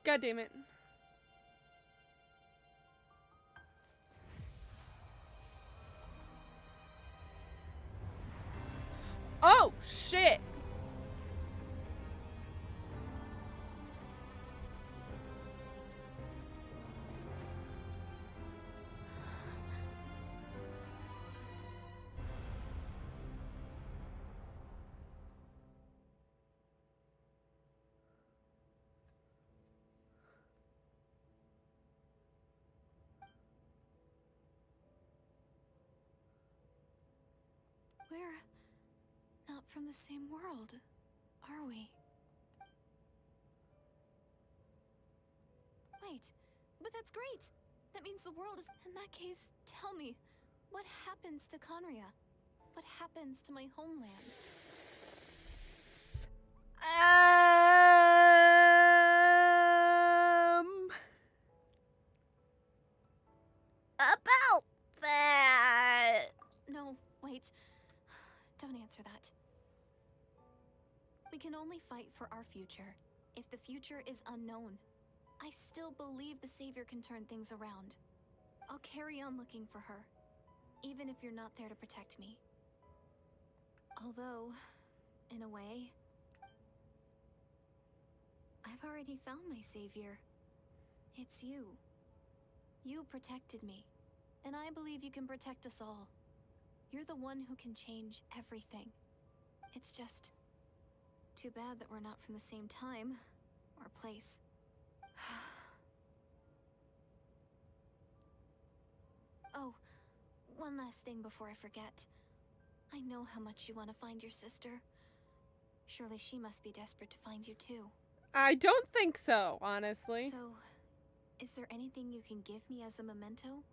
God damn it. Oh, shit. We're not from the same world, are we? Wait, but that's great! That means the world is... In that case, tell me, what happens to Conria? What happens to my homeland? About that. No, wait. Don't answer that. We can only fight for our future. If the future is unknown, I still believe the Savior can turn things around. I'll carry on looking for her, even if you're not there to protect me. Although, in a way, I've already found my Savior. It's you. You protected me, and I believe you can protect us all. You're the one who can change everything. It's just too bad that we're not from the same time or place. Oh, one last thing before I forget. I know how much you want to find your sister. Surely she must be desperate to find you too. I don't think so, honestly. So, is there anything you can give me as a memento?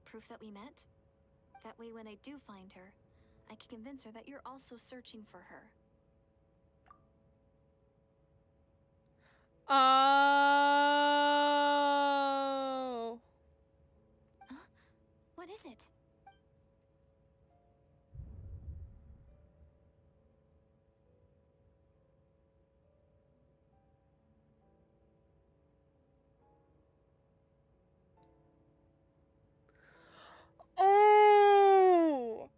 Proof that we met? That way when I do find her, I can convince her that you're also searching for her. Oh. Huh? What is it? Oh.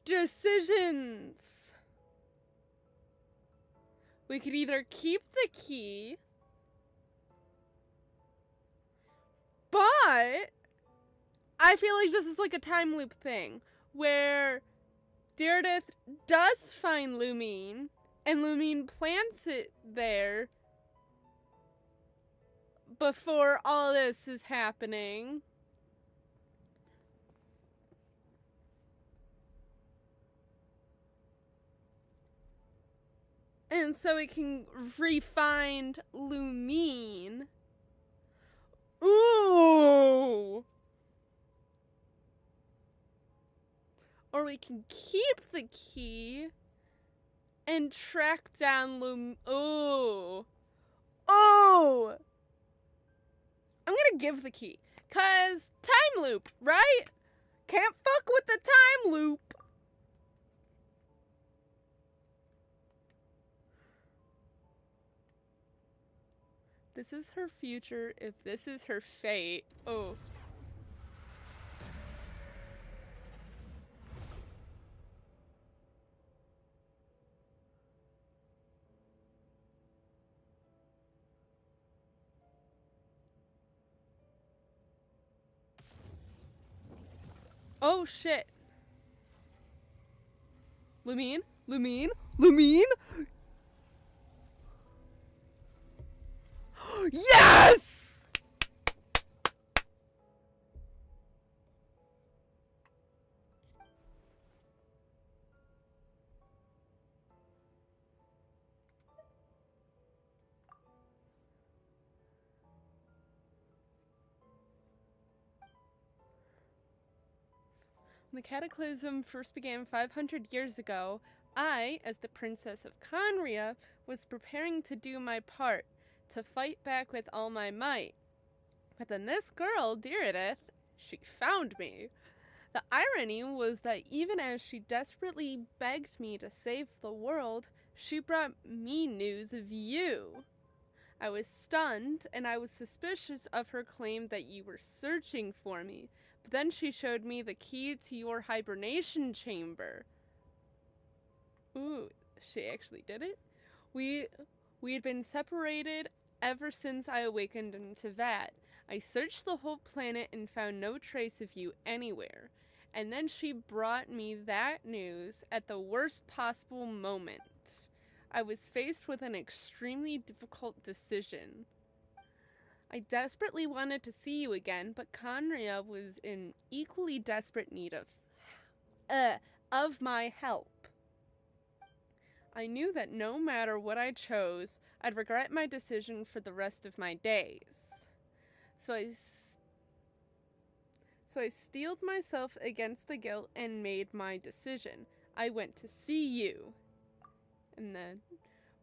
Decisions. We could either keep the key, but I feel like this is like a time loop thing where Meredith does find Lumine and Lumine plants it there before all this is happening. And so we can re-find Lumine. Ooh! Or we can keep the key and track down Ooh. Oh! I'm gonna give the key. 'Cause time loop, right? Can't fuck with the time loop. This is her future if this is her fate. Oh. Oh shit. Lumine? Lumine? Lumine? Yes! When the cataclysm first began 500 years ago, I, as the Princess of Conria, was preparing to do my part, to fight back with all my might. But then this girl, Diridith, she found me. The irony was that even as she desperately begged me to save the world, she brought me news of you. I was stunned, and I was suspicious of her claim that you were searching for me. But then she showed me the key to your hibernation chamber. Ooh, she actually did it? We'd been separated ever since I awakened into that. I searched the whole planet and found no trace of you anywhere. And then she brought me that news at the worst possible moment. I was faced with an extremely difficult decision. I desperately wanted to see you again, but Conria was in equally desperate need of my help. I knew that no matter what I chose, I'd regret my decision for the rest of my days. So I steeled myself against the guilt and made my decision. I went to see you.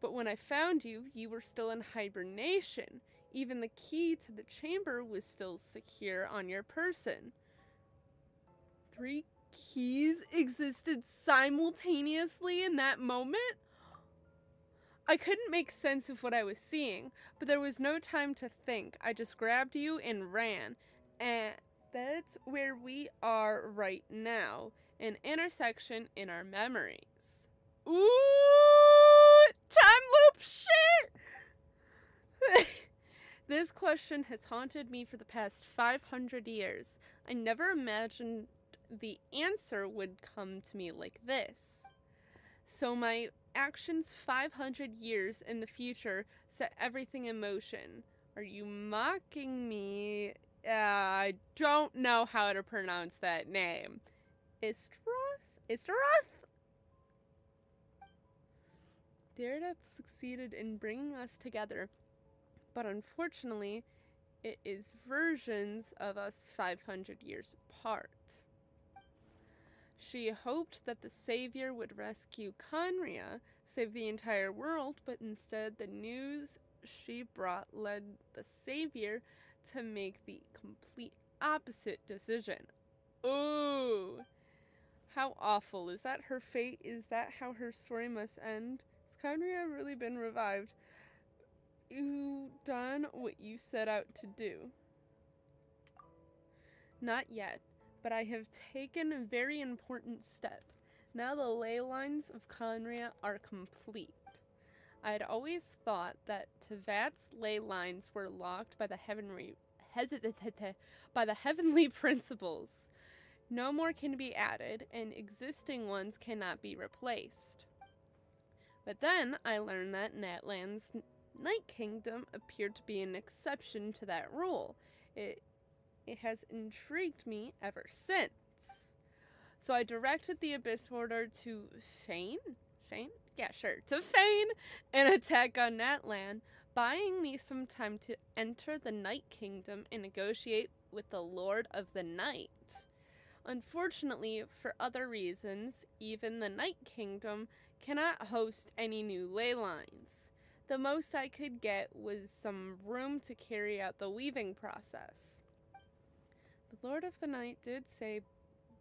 But when I found you, you were still in hibernation. Even the key to the chamber was still secure on your person. 3 keys existed simultaneously in that moment? I couldn't make sense of what I was seeing, but there was no time to think. I just grabbed you and ran. And that's where we are right now, an intersection in our memories. Ooh, time loop shit! This question has haunted me for the past 500 years. I never imagined the answer would come to me like this. So my actions 500 years in the future set everything in motion. Are you mocking me? I don't know how to pronounce that name. Istaroth? Diridith succeeded in bringing us together, but unfortunately, it is versions of us 500 years apart. She hoped that the Savior would rescue Conria, save the entire world, but instead the news she brought led the Savior to make the complete opposite decision. Ooh, how awful. Is that her fate? Is that how her story must end? Has Conria really been revived? You done what you set out to do? Not yet, but I have taken a very important step. Now the ley lines of Conria are complete. I had always thought that Tevat's ley lines were locked by the heavenly principles. No more can be added, and existing ones cannot be replaced. But then I learned that Natlan's Night Kingdom appeared to be an exception to that rule. It has intrigued me ever since. So I directed the Abyss Order to Fane? Yeah, sure. To feign an attack on Natlan, buying me some time to enter the Night Kingdom and negotiate with the Lord of the Night. Unfortunately, for other reasons, even the Night Kingdom cannot host any new ley lines. The most I could get was some room to carry out the weaving process. The Lord of the Night did say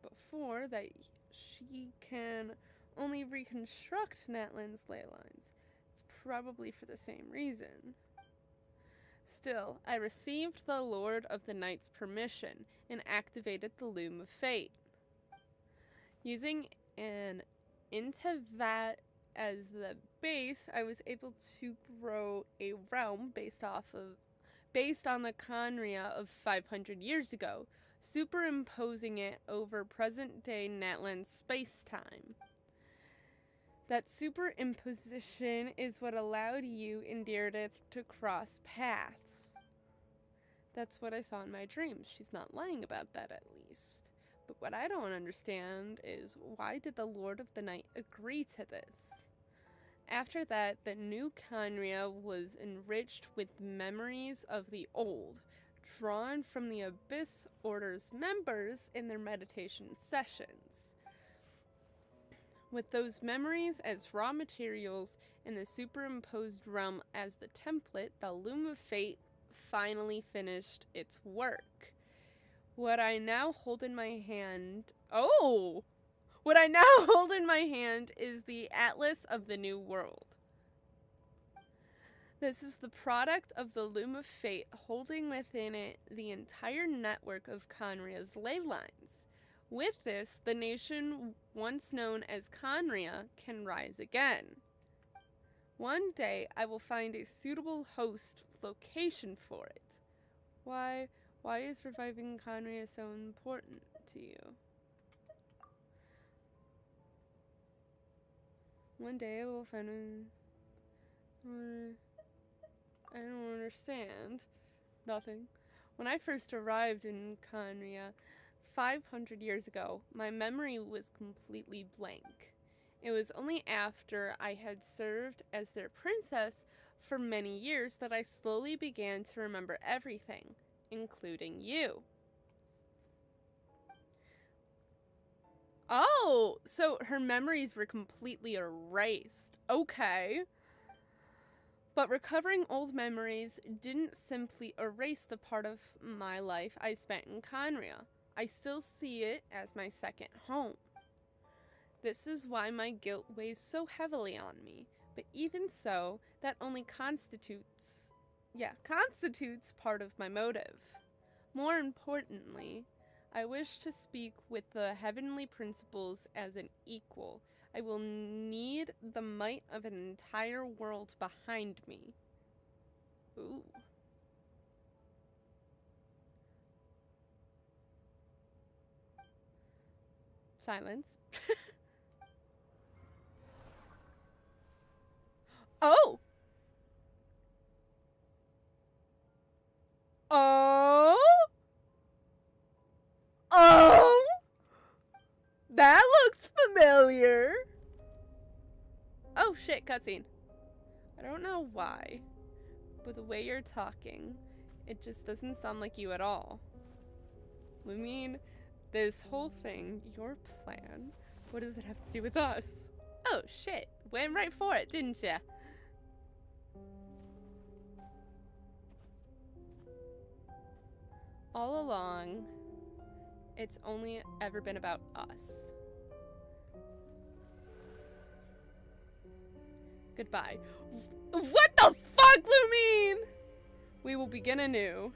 before that she can only reconstruct Natlan's ley lines. It's probably for the same reason. Still, I received the Lord of the Night's permission and activated the Loom of Fate. Using an Intavat as the base, I was able to grow a realm based on the Khaenri'ah of 500 years ago, superimposing it over present-day Natlan space-time. That superimposition is what allowed you and Deirdith to cross paths. That's what I saw in my dreams. She's not lying about that, at least. But what I don't understand is, why did the Lord of the Night agree to this? After that, the new Khaenri'ah was enriched with memories of the old, drawn from the Abyss Order's members in their meditation sessions. With those memories as raw materials and the superimposed realm as the template, the Loom of Fate finally finished its work. What I now hold in my hand is the Atlas of the New World. This is the product of the Loom of Fate, holding within it the entire network of Khaenri'ah's ley lines. With this, the nation once known as Khaenri'ah can rise again. One day, I will find a suitable host location for it. Why is reviving Khaenri'ah so important to you? One day, I will find I don't understand. Nothing. When I first arrived in Khaenri'ah 500 years ago, my memory was completely blank. It was only after I had served as their princess for many years that I slowly began to remember everything, including you. Oh, so her memories were completely erased. Okay. But recovering old memories didn't simply erase the part of my life I spent in Khaenri'ah. I still see it as my second home. This is why my guilt weighs so heavily on me. But even so, that only constitutes part of my motive. More importantly, I wish to speak with the heavenly principles as an equal. I will need the might of an entire world behind me. Ooh. Silence. Oh! Oh! Oh! That looks familiar. Oh shit, cutscene. I don't know why, but the way you're talking, it just doesn't sound like you at all. I mean, this whole thing, your plan, what does it have to do with us? Oh shit, went right for it, didn't ya? All along, it's only ever been about us. Goodbye. What the fuck, Lumine? We will begin anew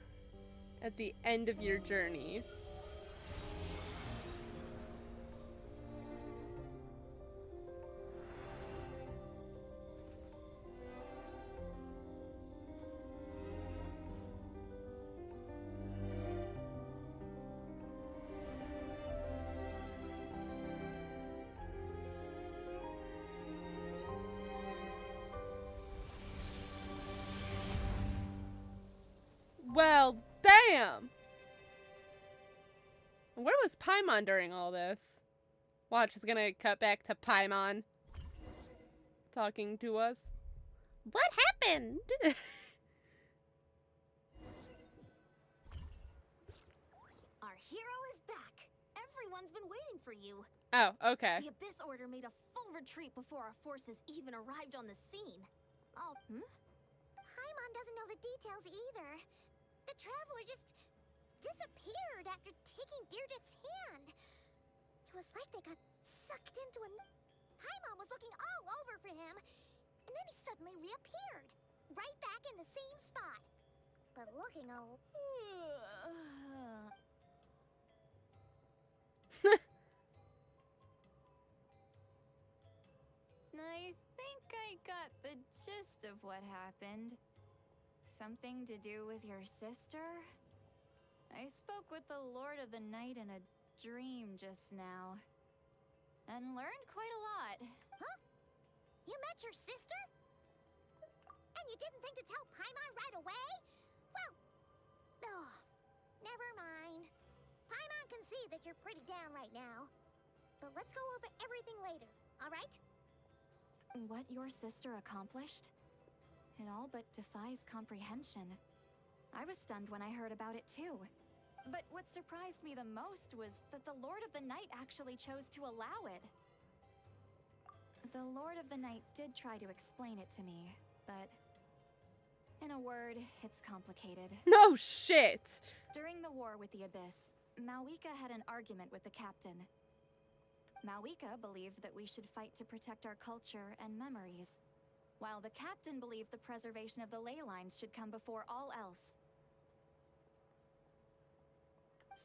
at the end of your journey. Well, damn! Where was Paimon during all this? Watch, it's gonna cut back to Paimon talking to us. What happened? Our hero is back. Everyone's been waiting for you. Oh, okay. The Abyss Order made a full retreat before our forces even arrived on the scene. Oh, Paimon doesn't know the details either. The Traveler just disappeared after taking Deirdre's hand. It was like they got sucked into a... Paimon was looking all over for him, and then he suddenly reappeared, right back in the same spot. But looking old. I think I got the gist of what happened. Something to do with your sister? I spoke with the Lord of the Night in a dream just now, and learned quite a lot. Huh? You met your sister? And you didn't think to tell Paimon right away? Well, oh, never mind. Paimon can see that you're pretty down right now. But let's go over everything later, all right? What your sister accomplished? It all but defies comprehension. I was stunned when I heard about it too. But what surprised me the most was that the Lord of the Night actually chose to allow it. The Lord of the Night did try to explain it to me, but in a word, it's complicated. No shit. During the war with the Abyss, Malwika had an argument with the captain. Malwika believed that we should fight to protect our culture and memories, while the captain believed the preservation of the ley lines should come before all else.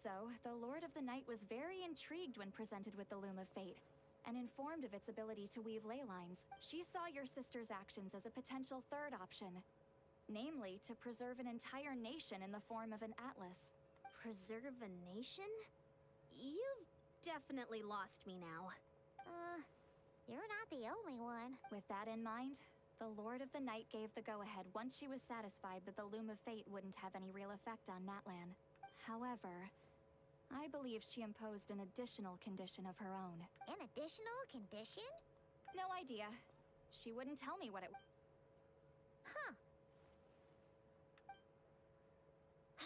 So, the Lord of the Night was very intrigued when presented with the Loom of Fate, and informed of its ability to weave ley lines. She saw your sister's actions as a potential third option, namely to preserve an entire nation in the form of an atlas. preserve a nation? You've definitely lost me now. You're not the only one. With that in mind, the Lord of the Night gave the go-ahead once she was satisfied that the Loom of Fate wouldn't have any real effect on Natlan. However, I believe she imposed an additional condition of her own. An additional condition? No idea. She wouldn't tell me what it... Huh.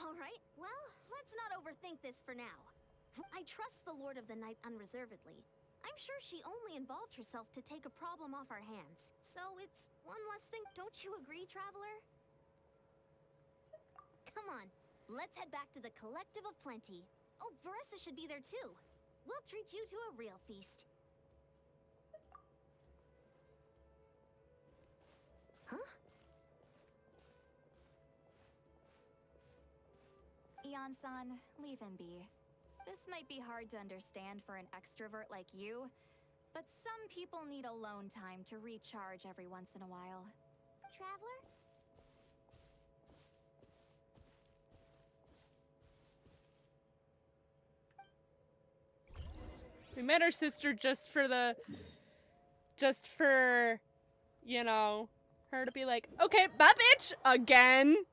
Alright, well, let's not overthink this for now. I trust the Lord of the Night unreservedly. I'm sure she only involved herself to take a problem off our hands. So it's one less thing, don't you agree, Traveler? Come on, let's head back to the Collective of Plenty. Oh, Veressa should be there too. We'll treat you to a real feast. Huh? Ion-san, leave him be. This might be hard to understand for an extrovert like you, but some people need alone time to recharge every once in a while. Traveler? We met her sister just for, you know, her to be like, okay, bye bitch, again.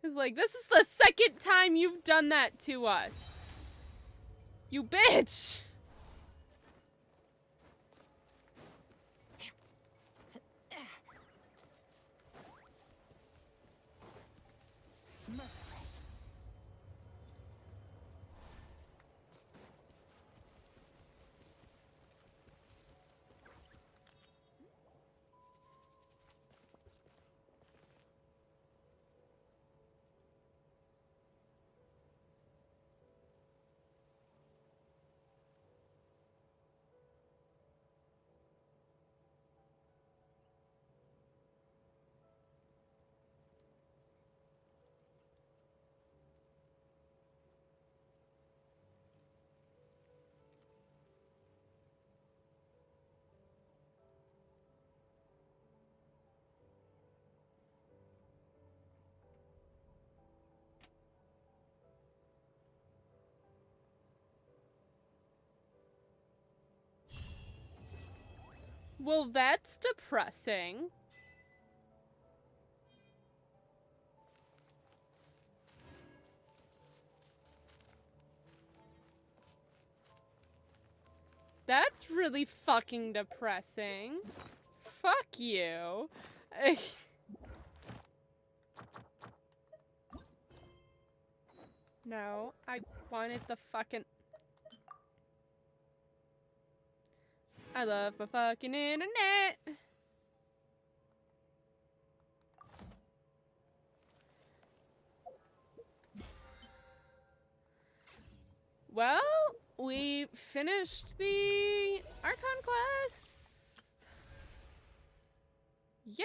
It's like, this is the second time you've done that to us. You bitch. Well, that's depressing. That's really fucking depressing. Fuck you. No, I wanted the fucking... I love my fucking internet. Well, we finished the Archon quest. Yay!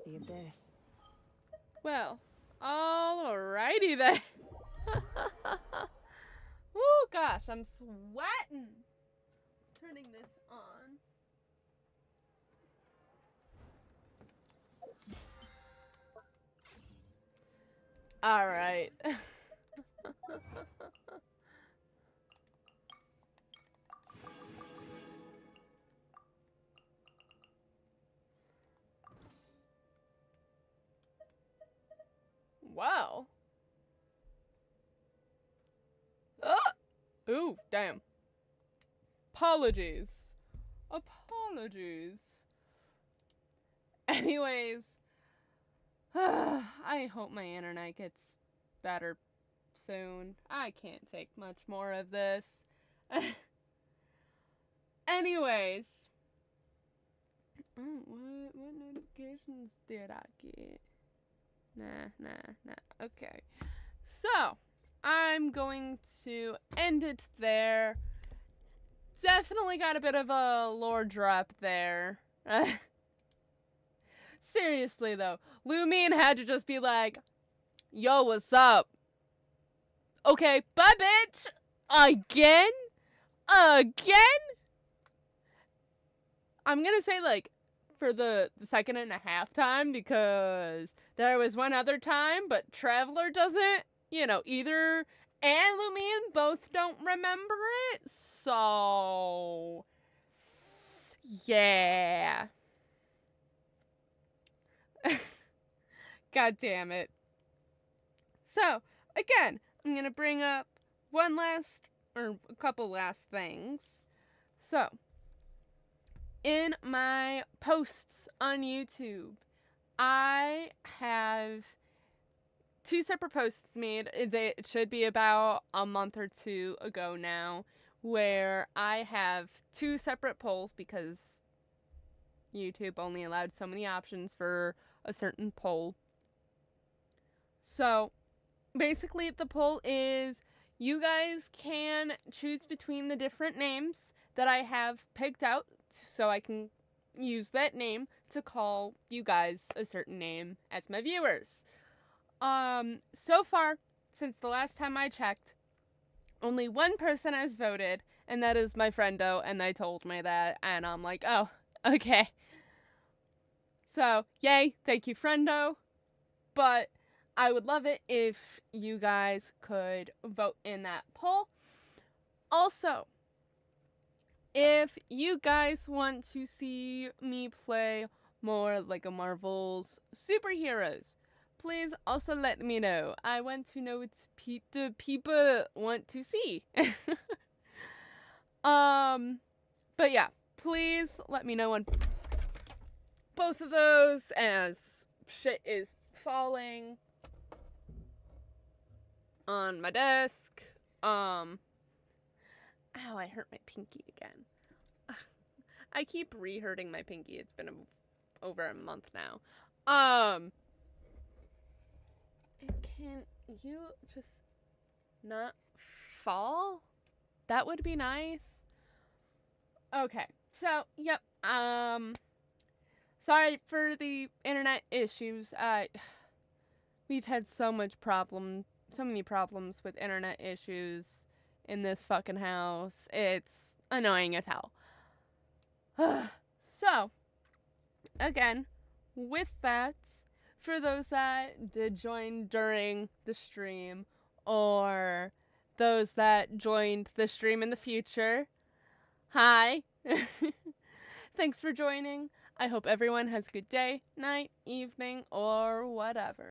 The abyss. Well, alrighty then. Oh gosh, I'm sweating. Turning this on. All right. Wow. Ooh, damn. Apologies. Apologies. Anyways, I hope my internet gets better soon. I can't take much more of this. Anyways. What notifications did I get? Nah. Okay. So, I'm going to end it there. Definitely got a bit of a lore drop there. Seriously, though. Lumion had to just be like, yo, what's up? Okay, bye, bitch! Again? I'm gonna say, like, for the second and a half time, because there was one other time, but Traveler doesn't, either and Lumion both don't remember it, so yeah. God damn it. So, again, I'm gonna bring up a couple last things. So, in my posts on YouTube, I have 2 separate posts made. It should be about a month or 2 ago now, where I have 2 separate polls because YouTube only allowed so many options for a certain poll. So, basically the poll is you guys can choose between the different names that I have picked out so I can use that name to call you guys a certain name as my viewers. So far, since the last time I checked, only one person has voted, and that is my friendo, and they told me that, and I'm like, oh, okay. So, yay, thank you, friendo, but I would love it if you guys could vote in that poll. Also, if you guys want to see me play more like a Marvel's superheroes, please also let me know. I want to know what the people want to see. But yeah, please let me know on both of those as shit is falling on my desk. Ow, I hurt my pinky again. I keep re-hurting my pinky. It's been over a month now. Can you just not fall? That would be nice. Okay, so, yep, sorry for the internet issues. We've had so many problems with internet issues in this fucking house. It's annoying as hell. So, again, with that, for those that did join during the stream, or those that joined the stream in the future, Hi. Thanks for joining. I hope everyone has a good day, night, evening, or whatever.